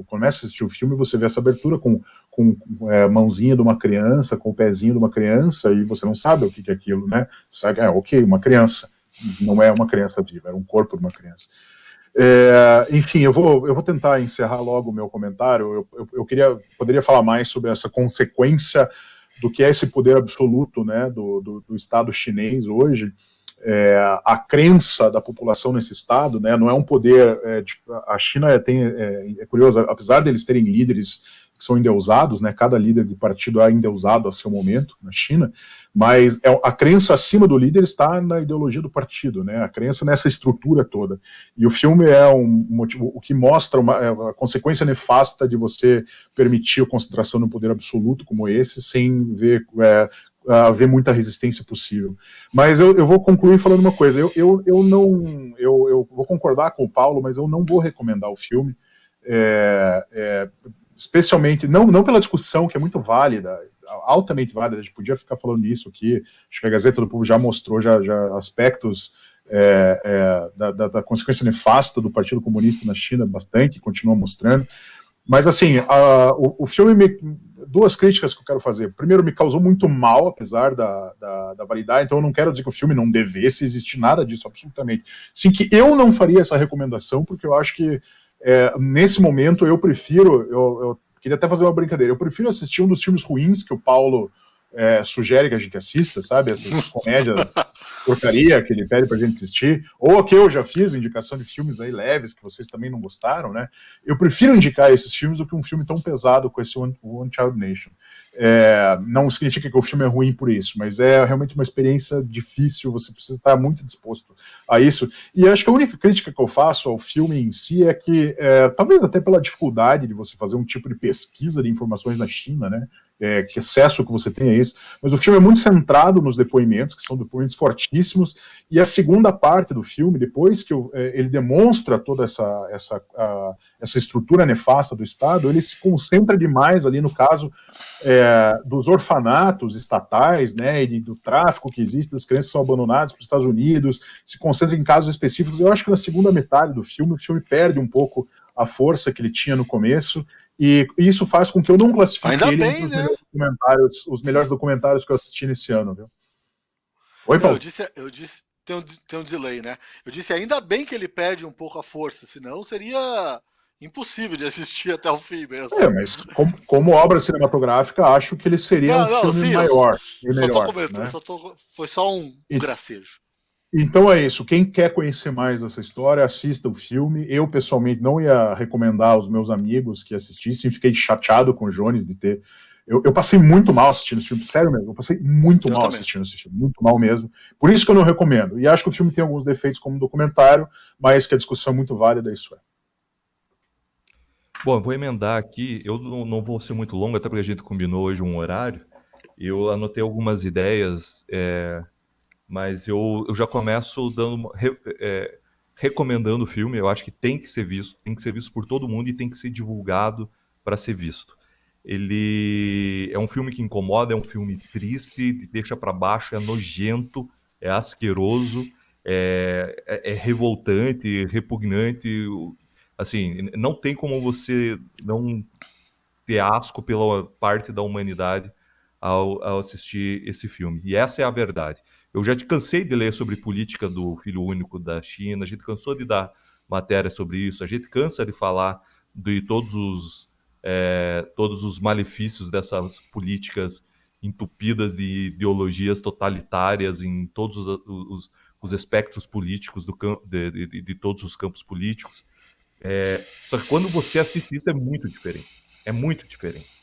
começa a assistir o filme, você vê essa abertura com a mãozinha de uma criança, com o pezinho de uma criança, e você não sabe o que é aquilo, né? Você sabe, ok, uma criança. Não é uma criança viva, era um corpo de uma criança. Enfim, eu vou tentar encerrar logo o meu comentário. Poderia falar mais sobre essa consequência do que é esse poder absoluto, né, do Estado chinês hoje. A crença da população nesse Estado, né, não é um poder. A China é curioso, apesar deles terem líderes que são endeusados, né, cada líder de partido é endeusado a seu momento na China, mas a crença acima do líder está na ideologia do partido, né, a crença nessa estrutura toda. E o filme é um motivo, o que mostra a consequência nefasta de você permitir a concentração de um poder absoluto como esse, sem haver muita resistência possível. Mas eu vou concluir falando uma coisa. Eu vou concordar com o Paulo, mas eu não vou recomendar o filme, especialmente, não pela discussão, que é muito válida, altamente válida, a gente podia ficar falando nisso aqui, acho que a Gazeta do Povo já mostrou já aspectos da consequência nefasta do Partido Comunista na China bastante, continua mostrando. Mas, assim, o filme, duas críticas que eu quero fazer. Primeiro, me causou muito mal, apesar da validade, então eu não quero dizer que o filme não devesse existir nada disso, absolutamente. Sim, que eu não faria essa recomendação, porque eu acho que, nesse momento, eu queria até fazer uma brincadeira, eu prefiro assistir um dos filmes ruins que o Paulo sugere que a gente assista, sabe? Essas comédias porcaria que ele pede pra gente assistir, ou que eu já fiz, indicação de filmes aí leves que vocês também não gostaram, né? Eu prefiro indicar esses filmes do que um filme tão pesado com esse One Child Nation. Não significa que o filme é ruim por isso, mas é realmente uma experiência difícil, você precisa estar muito disposto a isso. E acho que a única crítica que eu faço ao filme em si é que, talvez até pela dificuldade de você fazer um tipo de pesquisa de informações na China, né? Que acesso que você tem a isso, mas o filme é muito centrado nos depoimentos, que são depoimentos fortíssimos, e a segunda parte do filme, depois que ele demonstra toda essa estrutura nefasta do Estado, ele se concentra demais ali no caso dos orfanatos estatais, né, e do tráfico que existe, das crianças que são abandonadas para os Estados Unidos, se concentra em casos específicos. Eu acho que na segunda metade do filme, o filme perde um pouco a força que ele tinha no começo, e isso faz com que eu não classifique Ainda ele bem, entre né? os melhores documentários que eu assisti nesse ano, viu? Oi, Paulo. Eu disse, tem um delay, né? Eu disse, ainda bem que ele perde um pouco a força, senão seria impossível de assistir até o fim mesmo. Mas como obra cinematográfica, acho que ele seria um filme sim, maior e só melhor. tô comentando, Né? foi só um gracejo. Então é isso. Quem quer conhecer mais dessa história, assista o filme. Eu, pessoalmente, não ia recomendar aos meus amigos que assistissem. Fiquei chateado com o Jones de ter... Eu passei muito mal assistindo esse filme, sério mesmo. Eu passei muito mal assistindo esse filme, muito mal mesmo. Por isso que eu não recomendo. E acho que o filme tem alguns defeitos como documentário, mas que a discussão é muito válida, isso é. Bom, eu vou emendar aqui. Eu não vou ser muito longo, até porque a gente combinou hoje um horário. Eu anotei algumas ideias... mas eu já começo recomendando o filme. Eu acho que tem que ser visto por todo mundo e tem que ser divulgado para ser visto. Ele é um filme que incomoda, é um filme triste, deixa para baixo, é nojento, é asqueroso, é revoltante, repugnante. Assim, não tem como você não ter asco pela parte da humanidade ao assistir esse filme. E essa é a verdade. Eu já te cansei de ler sobre política do filho único da China, a gente cansou de dar matéria sobre isso, a gente cansa de falar de todos os malefícios dessas políticas entupidas de ideologias totalitárias em todos os espectros políticos de todos os campos políticos. Só que quando você assiste isso é muito diferente. É muito diferente.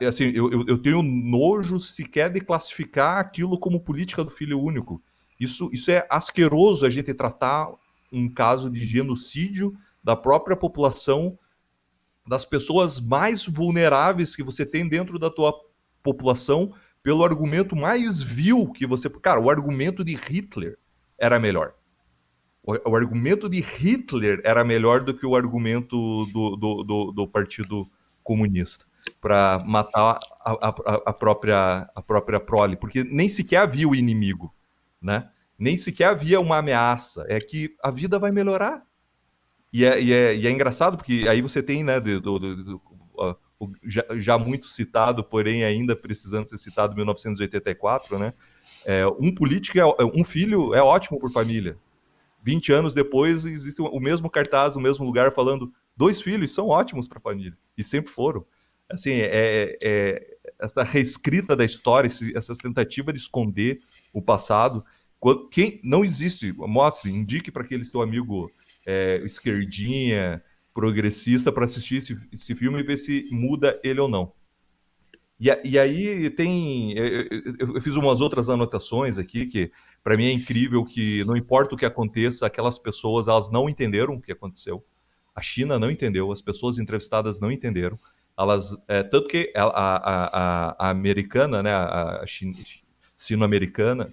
Assim, eu tenho nojo sequer de classificar aquilo como política do filho único. Isso é asqueroso, a gente tratar um caso de genocídio da própria população das pessoas mais vulneráveis que você tem dentro da tua população pelo argumento mais vil que você... Cara, o argumento de Hitler era melhor. O argumento de Hitler era melhor do que o argumento do Partido Comunista para matar a própria prole, porque nem sequer havia o inimigo, né? Nem sequer havia uma ameaça. É que a vida vai melhorar. E é engraçado, porque aí você tem, né, já muito citado, porém ainda precisando ser citado, 1984, né? Um político, um filho é ótimo por família. 20 anos depois, existe o mesmo cartaz, no mesmo lugar, falando 2 filhos são ótimos para a família. E sempre foram. Assim, essa reescrita da história, essa tentativa de esconder o passado. Quem não existe, mostre, indique para aquele seu amigo esquerdinha, progressista, para assistir esse filme e ver se muda ele ou não. E aí tem... Eu fiz umas outras anotações aqui, que para mim é incrível que não importa o que aconteça, aquelas pessoas, elas não entenderam o que aconteceu. A China não entendeu, as pessoas entrevistadas não entenderam. Tanto que a americana, né, a sino-americana,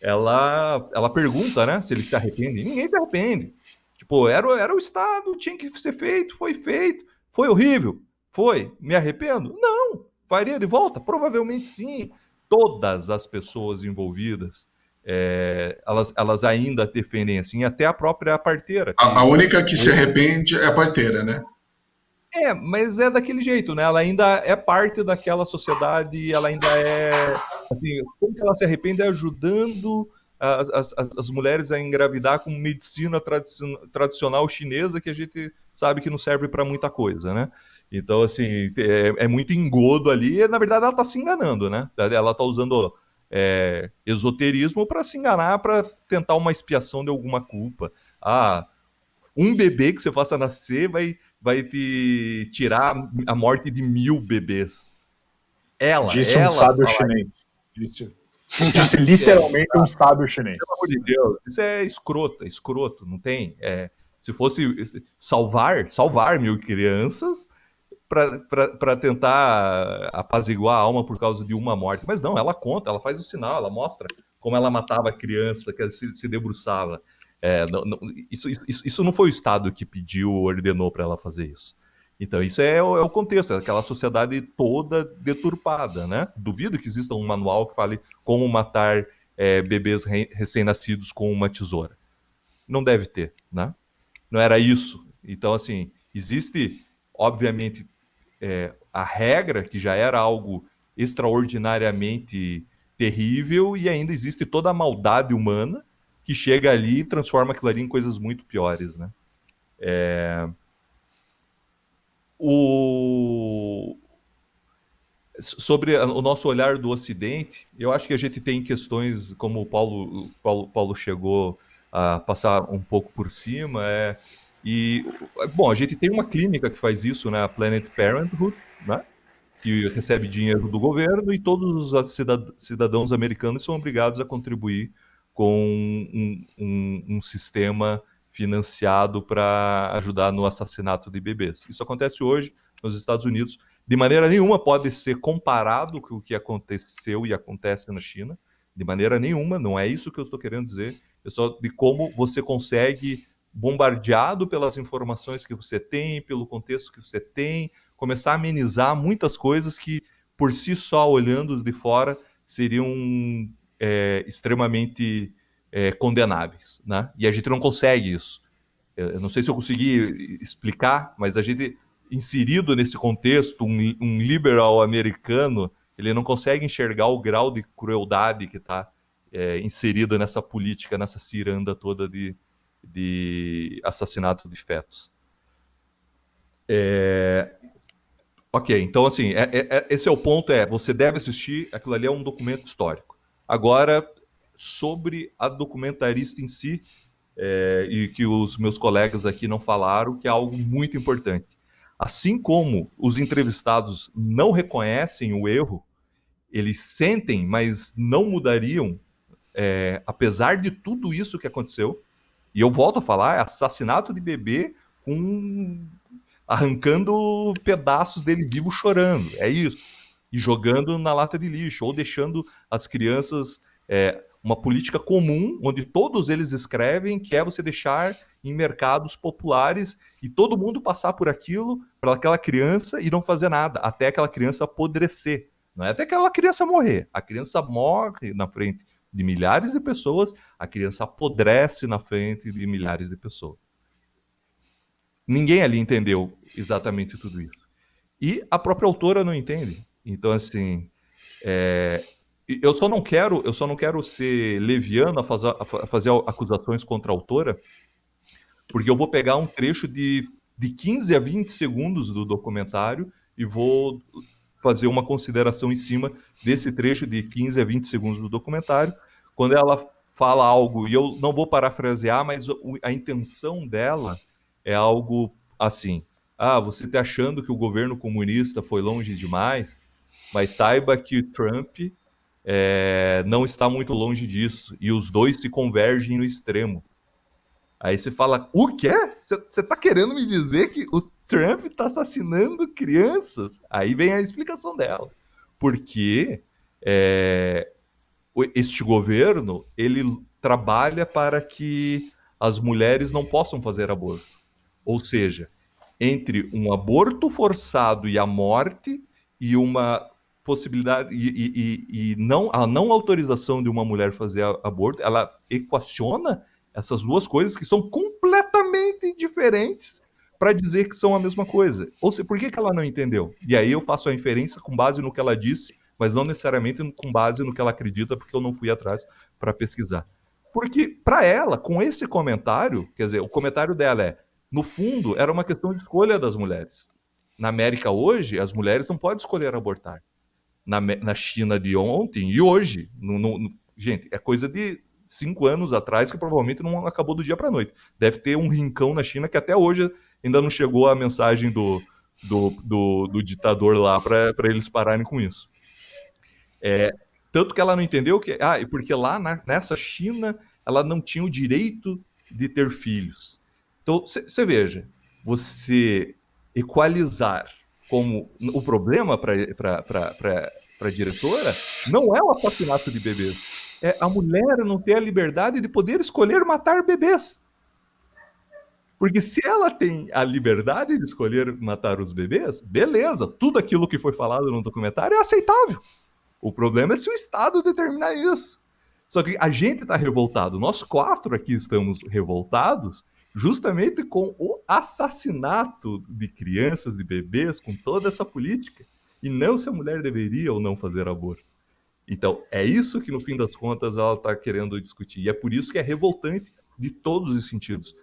ela pergunta, né, se eles se arrependem. Ninguém se arrepende. Tipo, era o Estado, tinha que ser feito, foi horrível. Foi? Me arrependo? Não. Faria de volta? Provavelmente sim. Todas as pessoas envolvidas, elas ainda defendem assim, até a própria parteira. A única que se arrepende é a parteira, né? Mas é daquele jeito, né? Ela ainda é parte daquela sociedade, ela ainda é... Assim, como que ela se arrepende? ajudando as mulheres a engravidar com medicina tradicional chinesa, que a gente sabe que não serve para muita coisa, né? Então, assim, é muito engodo ali, e na verdade ela está se enganando, né? Ela está usando esoterismo para se enganar, para tentar uma expiação de alguma culpa. Um bebê que você faça nascer vai te tirar a morte de 1000 bebês. Disse um sábio chinês. Disse literalmente um sábio chinês. Pelo amor de Deus, isso é escroto, não tem. Se fosse salvar 1000 crianças para tentar apaziguar a alma por causa de uma morte. Mas não, ela conta, ela faz o sinal, ela mostra como ela matava a criança, que ela se debruçava. Isso não foi o Estado que pediu ou ordenou para ela fazer isso. Então, isso é o contexto, é aquela sociedade toda deturpada, né? Duvido que exista um manual que fale como matar bebês recém-nascidos com uma tesoura. Não deve ter, né? Não era isso. Então, assim, existe, obviamente, a regra, que já era algo extraordinariamente terrível, e ainda existe toda a maldade humana que chega ali e transforma aquilo ali em coisas muito piores, né? Sobre o nosso olhar do Ocidente, eu acho que a gente tem questões, como o Paulo chegou a passar um pouco por cima, bom, a gente tem uma clínica que faz isso, né, a Planned Parenthood, né, que recebe dinheiro do governo, e todos os cidadãos americanos são obrigados a contribuir com um sistema financiado para ajudar no assassinato de bebês. Isso acontece hoje nos Estados Unidos. De maneira nenhuma pode ser comparado com o que aconteceu e acontece na China. De maneira nenhuma, não é isso que eu estou querendo dizer. É só de como você consegue, bombardeado pelas informações que você tem, pelo contexto que você tem, começar a amenizar muitas coisas que, por si só, olhando de fora, seriam extremamente condenáveis, né? E a gente não consegue isso. Eu não sei se eu consegui explicar, mas a gente, inserido nesse contexto, um liberal americano, ele não consegue enxergar o grau de crueldade que está inserido nessa política, nessa ciranda toda de assassinato de fetos. Ok, então assim, esse é o ponto, você deve assistir, aquilo ali é um documento histórico. Agora, sobre a documentarista em si, e que os meus colegas aqui não falaram, que é algo muito importante. Assim como os entrevistados não reconhecem o erro, eles sentem, mas não mudariam, apesar de tudo isso que aconteceu. E eu volto a falar, assassinato de bebê com arrancando pedaços dele vivo chorando. É isso. E jogando na lata de lixo, ou deixando as crianças uma política comum, onde todos eles escrevem, que é você deixar em mercados populares e todo mundo passar por aquilo, para aquela criança e não fazer nada, até aquela criança apodrecer. Não é até aquela criança morrer. A criança morre na frente de milhares de pessoas, a criança apodrece na frente de milhares de pessoas. Ninguém ali entendeu exatamente tudo isso. E a própria autora não entende. Então, assim, eu só não quero ser leviano a fazer acusações contra a autora, porque eu vou pegar um trecho de 15 a 20 segundos do documentário e vou fazer uma consideração em cima desse trecho de 15 a 20 segundos do documentário, quando ela fala algo, e eu não vou parafrasear, mas a intenção dela é algo assim: você está achando que o governo comunista foi longe demais, mas saiba que Trump não está muito longe disso, e os dois se convergem no extremo. Aí você fala, o quê? Você está querendo me dizer que o Trump está assassinando crianças? Aí vem a explicação dela. Porque este governo, ele trabalha para que as mulheres não possam fazer aborto. Ou seja, entre um aborto forçado e a morte e uma possibilidade e a não autorização de uma mulher fazer aborto, ela equaciona essas duas coisas que são completamente diferentes para dizer que são a mesma coisa. Ou seja, por que ela não entendeu? E aí eu faço a inferência com base no que ela disse, mas não necessariamente com base no que ela acredita, porque eu não fui atrás para pesquisar. Porque, para ela, com esse comentário, quer dizer, o comentário dela no fundo, era uma questão de escolha das mulheres. Na América hoje, as mulheres não podem escolher abortar. Na China de ontem e hoje, gente, é coisa de 5 anos atrás que provavelmente não acabou do dia para a noite. Deve ter um rincão na China que até hoje ainda não chegou a mensagem do ditador lá para eles pararem com isso. Tanto que ela não entendeu que porque lá nessa China ela não tinha o direito de ter filhos. Então, você veja, você equalizar como o problema para a diretora não é o assassinato de bebês, é a mulher não ter a liberdade de poder escolher matar bebês. Porque se ela tem a liberdade de escolher matar os bebês, beleza, tudo aquilo que foi falado no documentário é aceitável. O problema é se o Estado determinar isso. Só que a gente está revoltado, nós 4 aqui estamos revoltados justamente com o assassinato de crianças, de bebês, com toda essa política, e não se a mulher deveria ou não fazer aborto. Então, é isso que no fim das contas ela está querendo discutir, e é por isso que é revoltante de todos os sentidos.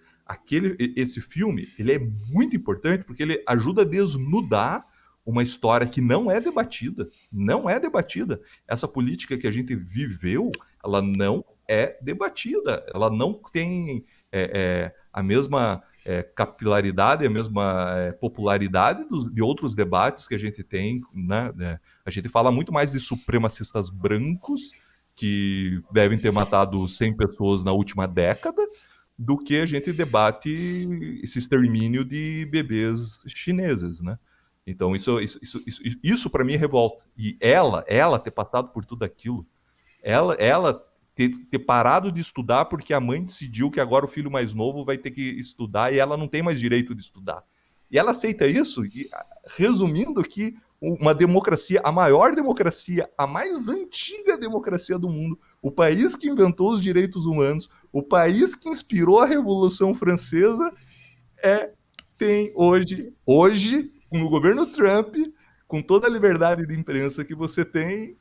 Esse filme, ele é muito importante porque ele ajuda a desnudar uma história que não é debatida. Essa política que a gente viveu, ela não é debatida. Ela não tem a mesma capilaridade, a mesma popularidade de outros debates que a gente tem. Né? A gente fala muito mais de supremacistas brancos que devem ter matado 100 pessoas na última década do que a gente debate esse extermínio de bebês chineses, né? Então, isso para mim é revolta. E ela ter passado por tudo aquilo, ela ter parado de estudar porque a mãe decidiu que agora o filho mais novo vai ter que estudar e ela não tem mais direito de estudar. E ela aceita isso, resumindo que uma democracia, a maior democracia, a mais antiga democracia do mundo, o país que inventou os direitos humanos, o país que inspirou a Revolução Francesa, tem hoje, no governo Trump, com toda a liberdade de imprensa que você tem,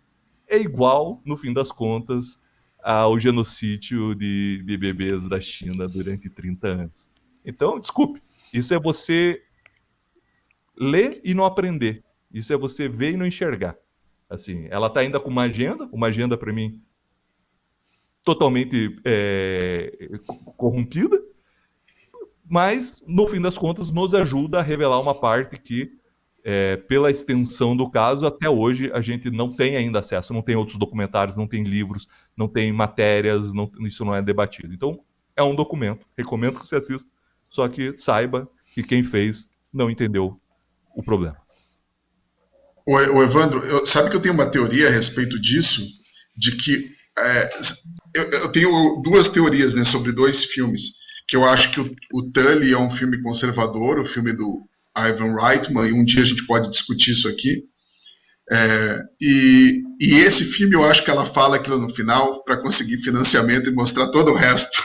é igual, no fim das contas, ao genocídio de bebês da China durante 30 anos. Então, desculpe, isso é você ler e não aprender. Isso é você ver e não enxergar. Assim, ela está ainda com uma agenda para mim totalmente corrompida, mas, no fim das contas, nos ajuda a revelar uma parte que, pela extensão do caso, até hoje a gente não tem ainda acesso, não tem outros documentários, não tem livros, não tem matérias, isso não é debatido. Então, é um documento, recomendo que você assista, só que saiba que quem fez não entendeu o problema. O Evandro, sabe que eu tenho uma teoria a respeito disso, de que eu tenho duas teorias, né, sobre dois filmes, que eu acho que o Tully é um filme conservador, o filme do Ivan Reitman, e um dia a gente pode discutir isso aqui. E esse filme, eu acho que ela fala aquilo no final para conseguir financiamento e mostrar todo o resto,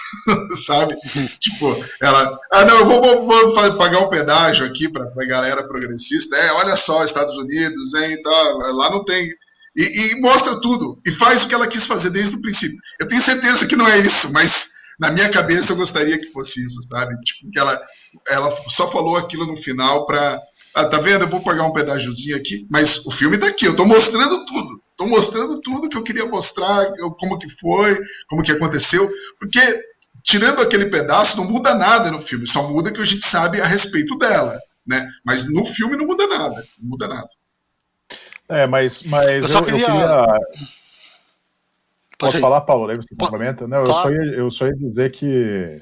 sabe? Tipo, ela, não, eu vou pagar um pedágio aqui para a galera progressista. Olha só, Estados Unidos, hein, tá, lá não tem. E mostra tudo, e faz o que ela quis fazer desde o princípio. Eu tenho certeza que não é isso, mas na minha cabeça eu gostaria que fosse isso, sabe? Tipo, que ela só falou aquilo no final para... tá vendo? Eu vou pagar um pedágiozinho aqui, mas o filme tá aqui, eu tô mostrando tudo. Tô mostrando tudo que eu queria mostrar, como que foi, como que aconteceu, porque tirando aquele pedaço não muda nada no filme, só muda que a gente sabe a respeito dela, né? Mas no filme não muda nada, não muda nada. Mas eu queria... Posso falar, Paulo? Lembra você complementa? Não, eu só ia dizer que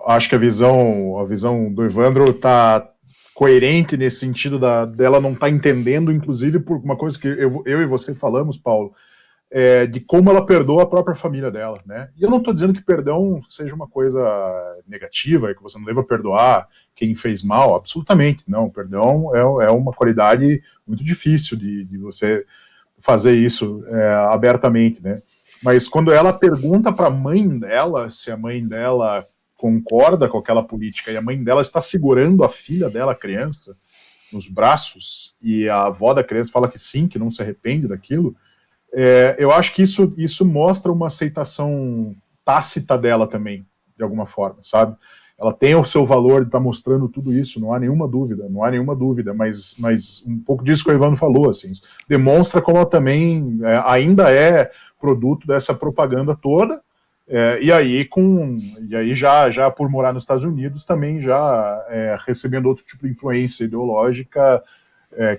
acho que a visão do Evandro está coerente nesse sentido dela não estar entendendo, inclusive por uma coisa que eu e você falamos, Paulo, de como ela perdoa a própria família dela, né? E eu não estou dizendo que perdão seja uma coisa negativa, que você não deva perdoar quem fez mal, absolutamente não. Perdão é uma qualidade muito difícil de você fazer isso abertamente, né? Mas quando ela pergunta para a mãe dela se a mãe dela concorda com aquela política e a mãe dela está segurando a filha dela, a criança, nos braços, e a avó da criança fala que sim, que não se arrepende daquilo, eu acho que isso mostra uma aceitação tácita dela também, de alguma forma, sabe? Ela tem o seu valor de estar mostrando tudo isso, não há nenhuma dúvida, mas um pouco disso que o Evandro falou, assim, demonstra como ela também ainda é produto dessa propaganda toda, e aí já por morar nos Estados Unidos também já recebendo outro tipo de influência ideológica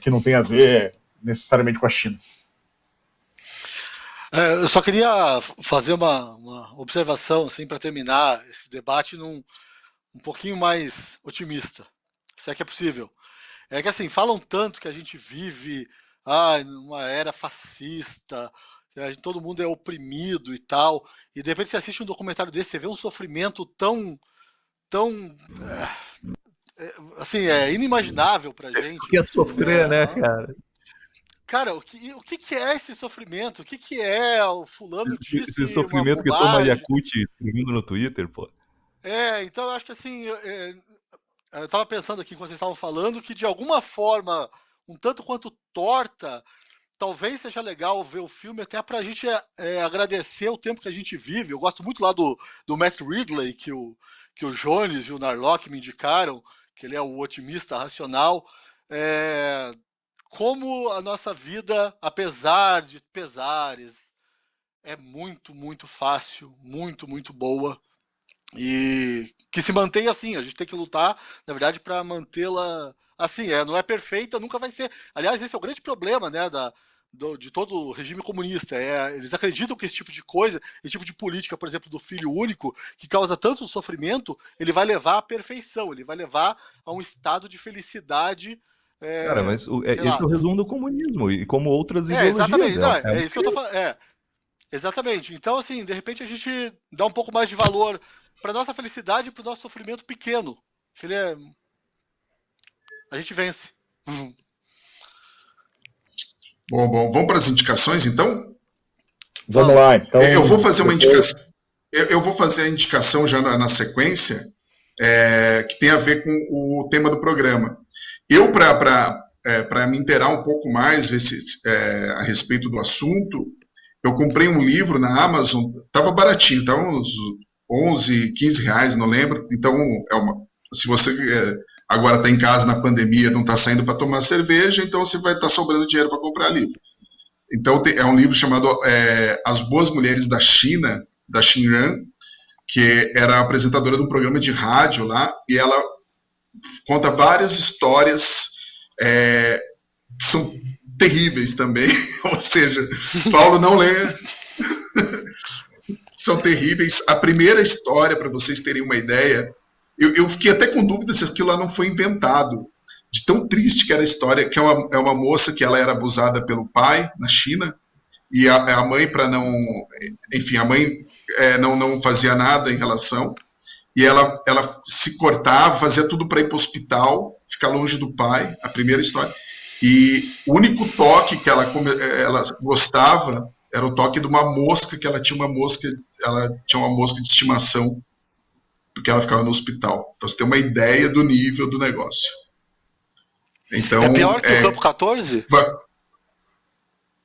que não tem a ver necessariamente com a China. Eu só queria fazer uma observação assim, para terminar esse debate um pouquinho mais otimista, se é que é possível. É que assim, falam tanto que a gente vive numa era fascista, que todo mundo é oprimido e tal, e de repente você assiste um documentário desse, você vê um sofrimento tão assim, inimaginável pra gente. O que é sofrer, né, cara? Cara, o que é esse sofrimento? O que é o fulano disse esse sofrimento que toma Yakult escrevendo no Twitter, pô. Então eu acho que assim, eu tava pensando aqui enquanto vocês estavam falando que de alguma forma, um tanto quanto torta, talvez seja legal ver o filme até pra gente agradecer o tempo que a gente vive. Eu gosto muito lá do Matt Ridley, que o Jones e o Narlock me indicaram, que ele é o otimista racional. Como a nossa vida, apesar de pesares, é muito, muito fácil, muito, muito boa. E que se mantenha assim, a gente tem que lutar, na verdade, para mantê-la assim. Não é perfeita, nunca vai ser. Aliás, esse é o grande problema, né, de todo o regime comunista. Eles acreditam que esse tipo de coisa, esse tipo de política, por exemplo, do filho único, que causa tanto sofrimento, ele vai levar à perfeição, ele vai levar a um estado de felicidade. Cara, mas esse é o resumo do comunismo, e como outras ideologias. Exatamente, é isso que eu tô falando. Exatamente. Então, assim, de repente a gente dá um pouco mais de valor para nossa felicidade e para o nosso sofrimento pequeno. Que a gente vence. Bom, vamos para as indicações, então? Vamos lá, então. Eu vou fazer uma indicação. Eu vou fazer a indicação já na sequência, que tem a ver com o tema do programa. Eu, para me inteirar um pouco mais a respeito do assunto, eu comprei um livro na Amazon, estava baratinho, estava uns 11, 15 reais, não lembro. Então, se você agora está em casa na pandemia, não está saindo para tomar cerveja, então você vai estar sobrando dinheiro para comprar livro. Então, é um livro chamado As Boas Mulheres da China, da Xin Ran, que era apresentadora de um programa de rádio lá, e ela conta várias histórias que são terríveis também, ou seja, Paulo não lê. São terríveis. A primeira história, para vocês terem uma ideia, Eu fiquei até com dúvida se aquilo lá não foi inventado, de tão triste que era a história, que é uma moça que ela era abusada pelo pai na China, e a mãe, para não... Enfim, a mãe não fazia nada em relação, e ela se cortava, fazia tudo para ir para o hospital, ficar longe do pai, a primeira história. E o único toque que ela gostava era o toque de uma mosca, que ela tinha uma mosca de estimação, porque ela ficava no hospital. Para você ter uma ideia do nível do negócio. Então, é pior que o Campo 14?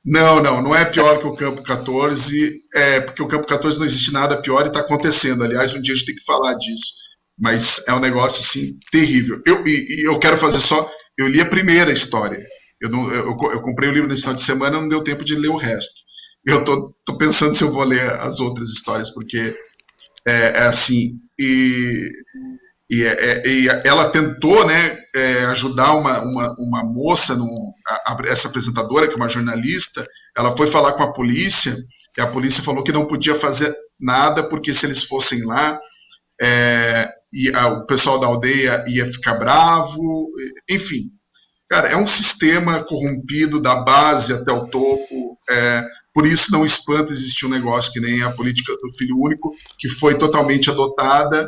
Não é pior que o Campo 14, porque o Campo 14 não existe nada pior e está acontecendo. Aliás, um dia a gente tem que falar disso. Mas é um negócio, assim, terrível. Eu quero fazer só... Eu li a primeira história. Eu comprei o livro nesse final de semana, não deu tempo de ler o resto. Eu tô pensando se eu vou ler as outras histórias, porque é assim... E ela tentou, né, ajudar uma moça, essa apresentadora, que é uma jornalista. Ela foi falar com a polícia, e a polícia falou que não podia fazer nada, porque se eles fossem lá, o pessoal da aldeia ia ficar bravo, enfim. Cara, é um sistema corrompido da base até o topo, por isso não espanta existir um negócio que nem a política do filho único, que foi totalmente adotada,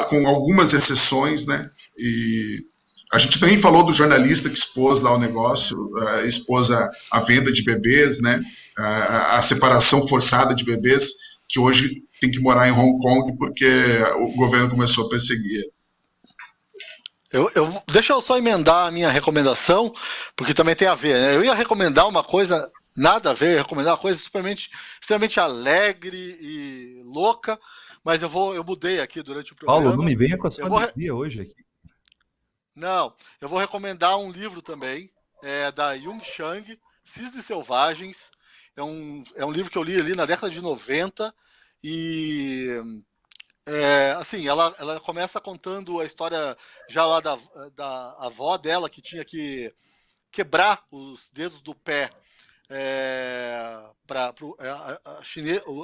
com algumas exceções, né? E a gente nem falou do jornalista que expôs lá o negócio, expôs a venda de bebês, né? A separação forçada de bebês, que hoje tem que morar em Hong Kong porque o governo começou a perseguir. Deixa eu só emendar a minha recomendação, porque também tem a ver, né? Eu ia recomendar uma coisa nada a ver, recomendar uma coisa extremamente alegre e louca, mas eu mudei aqui durante o programa. Paulo, não me venha com a sua alegria hoje aqui. Não, eu vou recomendar um livro também, da Yung Chang, Cisnes Selvagens. É um livro que eu li ali na década de 90 e... assim, ela começa contando a história já lá da avó dela, que tinha que quebrar os dedos do pé.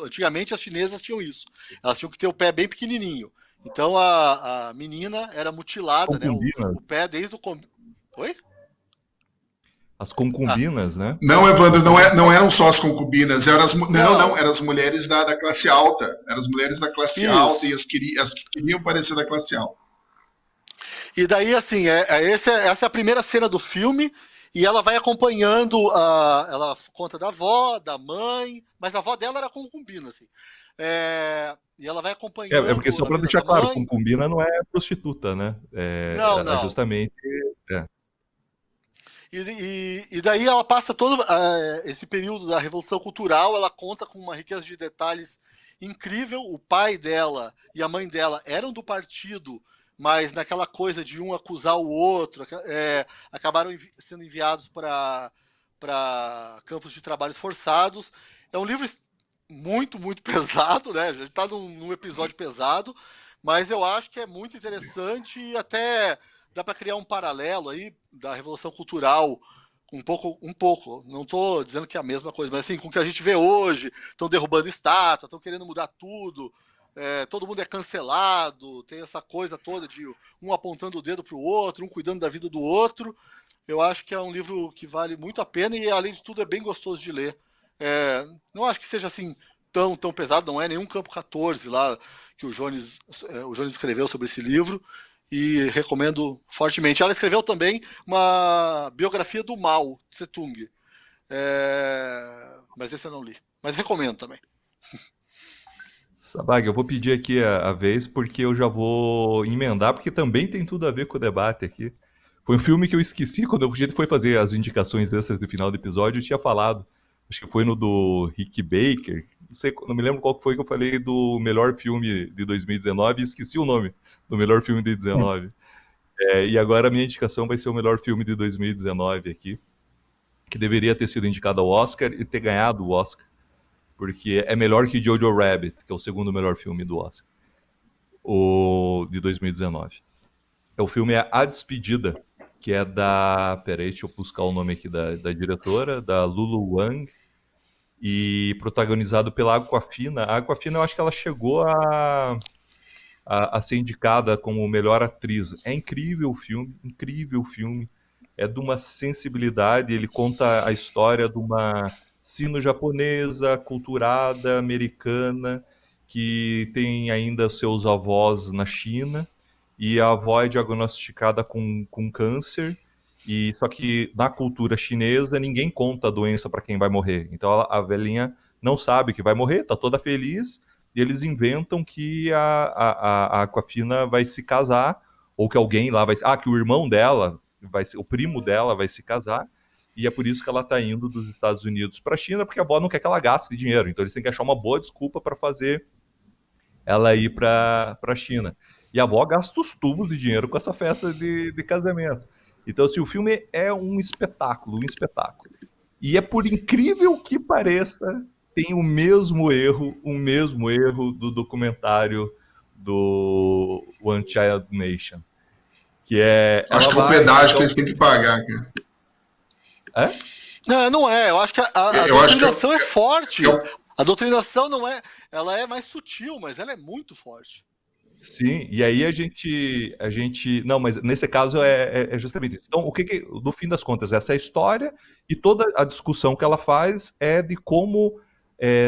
Antigamente as chinesas tinham isso. Elas tinham que ter o pé bem pequenininho. Então a menina era mutilada, né? O pé desde o... Oi? As concubinas, né? Não, Evandro, não eram só as concubinas, eram as mulheres da classe alta. Eram as mulheres da classe alta e as que queriam parecer da classe alta. E daí, assim, essa é a primeira cena do filme, e ela vai acompanhando, ela conta da avó, da mãe, mas a avó dela era concubina, assim. E ela vai acompanhando... porque só para deixar claro, concubina não é prostituta, né? Não. É justamente... E daí ela passa todo esse período da Revolução Cultural, ela conta com uma riqueza de detalhes incrível. O pai dela e a mãe dela eram do partido, mas naquela coisa de um acusar o outro, acabaram sendo enviados para campos de trabalhos forçados. É um livro muito, muito pesado, né? A gente está num episódio pesado, mas eu acho que é muito interessante e até... dá para criar um paralelo aí da Revolução Cultural, um pouco, não estou dizendo que é a mesma coisa, mas assim, com o que a gente vê hoje, estão derrubando estátua, estão querendo mudar tudo, todo mundo é cancelado, tem essa coisa toda de um apontando o dedo para o outro, um cuidando da vida do outro. Eu acho que é um livro que vale muito a pena e, além de tudo, é bem gostoso de ler. Não acho que seja assim tão pesado, não é nenhum Campo 14 lá que o Jones escreveu sobre esse livro. E recomendo fortemente. Ela escreveu também uma biografia do Mao Tse-tung. Mas esse eu não li. Mas recomendo também. Sabag, eu vou pedir aqui a vez, porque eu já vou emendar, porque também tem tudo a ver com o debate aqui. Foi um filme que eu esqueci, quando a gente foi fazer as indicações extras do final do episódio, eu tinha falado. Acho que foi no do Rick Baker. Não me lembro qual foi que eu falei do melhor filme de 2019 e esqueci o nome do melhor filme de 2019. E agora a minha indicação vai ser o melhor filme de 2019 aqui, que deveria ter sido indicado ao Oscar e ter ganhado o Oscar, porque é melhor que Jojo Rabbit, que é o segundo melhor filme do Oscar, de 2019. O filme é A Despedida, que é peraí, deixa eu buscar o nome aqui da diretora, da Lulu Wang, e protagonizado pela Awkwafina. A Awkwafina, eu acho que ela chegou a a ser indicada como melhor atriz. É incrível o filme, incrível o filme. É de uma sensibilidade, ele conta a história de uma sino-japonesa, aculturada, americana, que tem ainda seus avós na China, e a avó é diagnosticada com câncer, e só que na cultura chinesa ninguém conta a doença para quem vai morrer. Então a velhinha não sabe que vai morrer, tá toda feliz, e eles inventam que a Aquafina vai se casar, ou que alguém lá vai... que o irmão dela, o primo dela vai se casar, e é por isso que ela está indo dos Estados Unidos para a China, porque a avó não quer que ela gaste dinheiro. Então eles têm que achar uma boa desculpa para fazer ela ir para a China. E a avó gasta os tubos de dinheiro com essa festa de casamento. Então, assim, o filme é um espetáculo, um espetáculo. E é por incrível que pareça, tem o mesmo erro do documentário do One Child Nation. Que é... Acho que é o pedágio que eles têm que pagar, cara. Não é. Eu acho que a doutrinação é forte. A doutrinação não é... Ela é mais sutil, mas ela é muito forte. Sim, e aí a gente... Não, mas nesse caso é justamente isso. Então, no fim das contas, essa é a história, e toda a discussão que ela faz é de como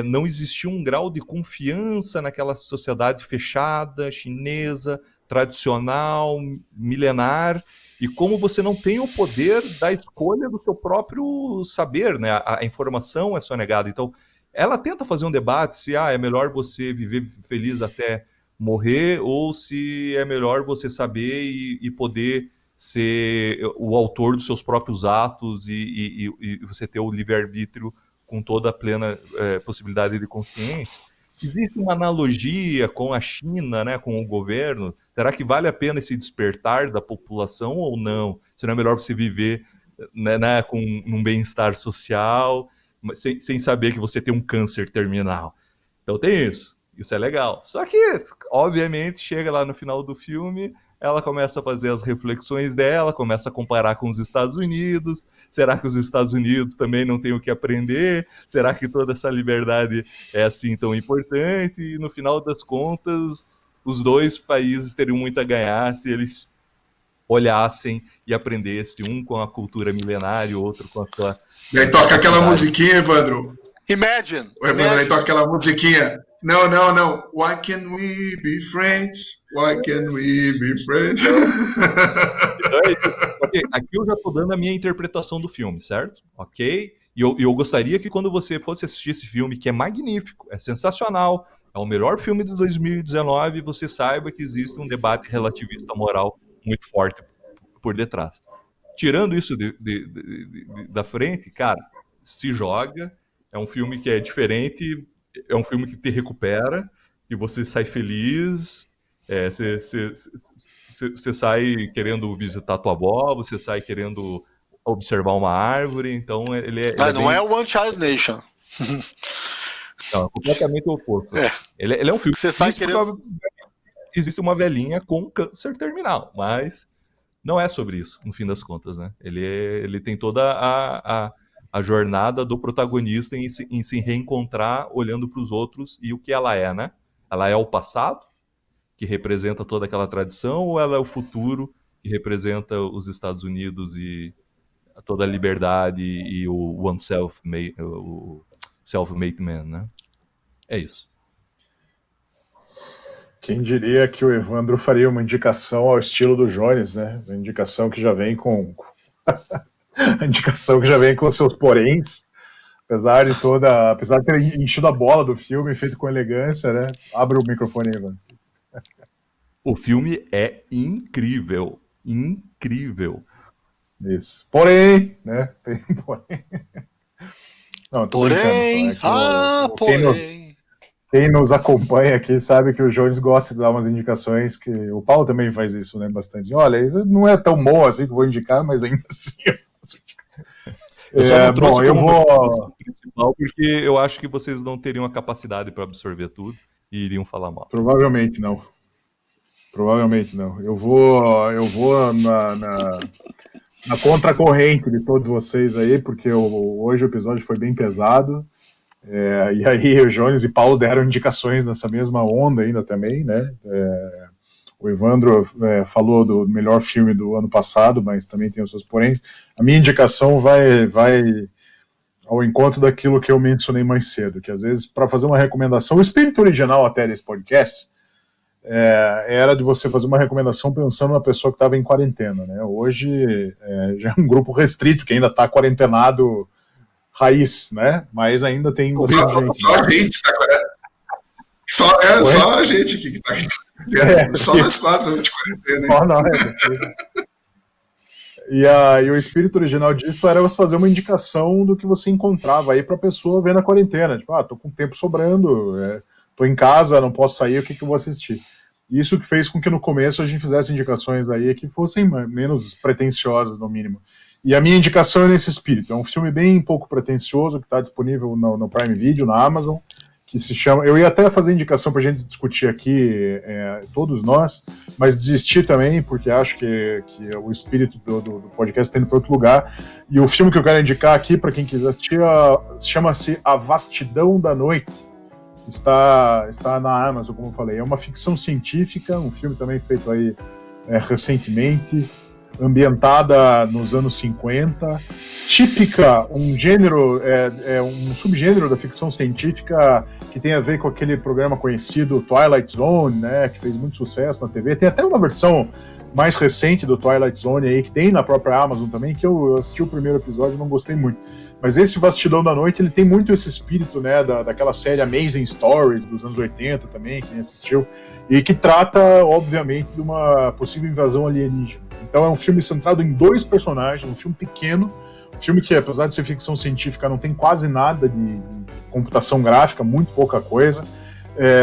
não existia um grau de confiança naquela sociedade fechada, chinesa, tradicional, milenar, e como você não tem o poder da escolha do seu próprio saber, né? A informação é sonegada. Então, ela tenta fazer um debate se é melhor você viver feliz até morrer, ou se é melhor você saber e poder ser o autor dos seus próprios atos e você ter o livre-arbítrio com toda a plena possibilidade de consciência. Existe uma analogia com a China, né, com o governo? Será que vale a pena esse despertar da população ou não? Se não é melhor você viver né, com um bem-estar social, sem saber que você tem um câncer terminal? Então tem isso. Isso é legal. Só que, obviamente, chega lá no final do filme, ela começa a fazer as reflexões dela, começa a comparar com os Estados Unidos. Será que os Estados Unidos também não têm o que aprender? Será que toda essa liberdade é assim tão importante? E no final das contas, os dois países teriam muito a ganhar se eles olhassem e aprendessem, um com a cultura milenária, o outro com a sua... E aí toca aquela musiquinha, Evandro. Imagine. Aí toca aquela musiquinha. Não. Why can we be friends? Why can we be friends? Então é isso. Aqui eu já estou dando a minha interpretação do filme, certo? Ok? E eu gostaria que quando você fosse assistir esse filme, que é magnífico, é sensacional, é o melhor filme de 2019, você saiba que existe um debate relativista moral muito forte por detrás. Tirando isso da frente, cara, se joga, é um filme que é diferente, é um filme que te recupera, e você sai feliz, você sai querendo visitar tua avó, você sai querendo observar uma árvore, então ele não é o One Child Nation. Não, é completamente o oposto. Ele é um filme que você sai querendo... Existe uma velhinha com câncer terminal, mas não é sobre isso, no fim das contas, né? Ele tem toda a jornada do protagonista em se reencontrar olhando para os outros e o que ela é, né? Ela é o passado, que representa toda aquela tradição, ou ela é o futuro, que representa os Estados Unidos e toda a liberdade e o self-made man, né? É isso. Quem diria que o Evandro faria uma indicação ao estilo do Jones, né? Uma indicação que já vem com... a indicação que já vem com seus poréns, apesar de ter enchido a bola do filme, feito com elegância, né? Abre o microfone aí, Evandro. O filme é incrível. Incrível. Isso. Porém, né? Tem porém. Não, tô porém, quem nos acompanha aqui sabe que o Jones gosta de dar umas indicações, que o Paulo também faz isso, né, bastante. Olha, isso não é tão bom assim que vou indicar, mas ainda assim eu faço. Eu só não trouxe como principal porque eu acho que vocês não teriam a capacidade para absorver tudo e iriam falar mal. Provavelmente não. Eu vou na contracorrente de todos vocês aí, porque hoje o episódio foi bem pesado. E aí o Jones e Paulo deram indicações nessa mesma onda ainda também, né? O Evandro falou do melhor filme do ano passado, mas também tem os seus poréns. A minha indicação vai ao encontro daquilo que eu mencionei mais cedo, que às vezes, para fazer uma recomendação, o espírito original até desse podcast era de você fazer uma recomendação pensando na pessoa que estava em quarentena, né? Hoje já é um grupo restrito, que ainda está quarentenado raiz, né? Mas ainda tem gente. Só a gente tá quarentena. Só a gente aqui que tá aqui. Só nós quatro de quarentena. Só nós. E o espírito original disso era você fazer uma indicação do que você encontrava aí para a pessoa ver na quarentena. Tipo, tô com tempo sobrando, tô em casa, não posso sair, o que eu vou assistir? Isso que fez com que no começo a gente fizesse indicações aí que fossem menos pretensiosas, no mínimo. E a minha indicação é nesse espírito. É um filme bem pouco pretensioso, que está disponível no Prime Video, na Amazon, que se chama... Eu ia até fazer indicação para a gente discutir aqui, todos nós, mas desisti também, porque acho que o espírito do podcast está indo para outro lugar. E o filme que eu quero indicar aqui, para quem quiser assistir, chama-se A Vastidão da Noite. Está na Amazon, como eu falei. É uma ficção científica, um filme também feito aí recentemente, ambientada nos anos 50, típica, um gênero, um subgênero da ficção científica que tem a ver com aquele programa conhecido Twilight Zone, né, que fez muito sucesso na TV. Tem até uma versão mais recente do Twilight Zone aí, que tem na própria Amazon também, que eu assisti o primeiro episódio e não gostei muito. Mas esse Vastidão da Noite, ele tem muito esse espírito, né, daquela série Amazing Stories dos anos 80 também, quem assistiu, e que trata, obviamente, de uma possível invasão alienígena. Então é um filme centrado em 2 personagens, um filme pequeno, um filme que, apesar de ser ficção científica, não tem quase nada de computação gráfica, muito pouca coisa,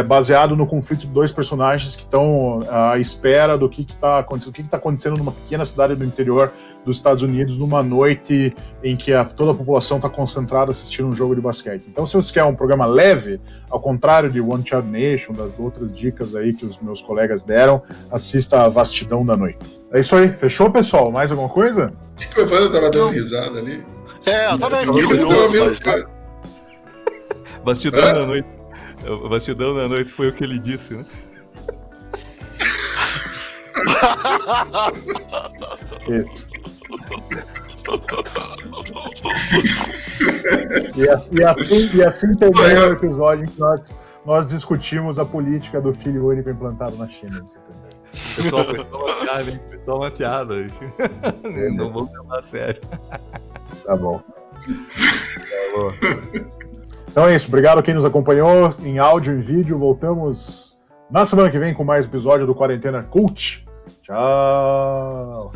baseado no conflito de 2 personagens que estão à espera do que está acontecendo, o que está acontecendo numa pequena cidade do interior dos Estados Unidos, numa noite em que toda a população está concentrada assistindo um jogo de basquete. Então, se você quer um programa leve, ao contrário de One Child Nation, das outras dicas aí que os meus colegas deram, assista A Vastidão da Noite. É isso aí. Fechou, pessoal? Mais alguma coisa? O que o Evandro estava dando risada ali? Eu também fiquei curioso, mas... Vastidão da Noite. Vastidão da Noite foi o que ele disse, né? Isso. E assim termina o episódio em que nós discutimos a política do filho único implantado na China, em setembro. Pessoal, pessoal mateado. Não vou levar a sério. Tá bom. Então é isso, obrigado a quem nos acompanhou em áudio e em vídeo. Voltamos na semana que vem com mais episódio do Quarentena Cult. Tchau!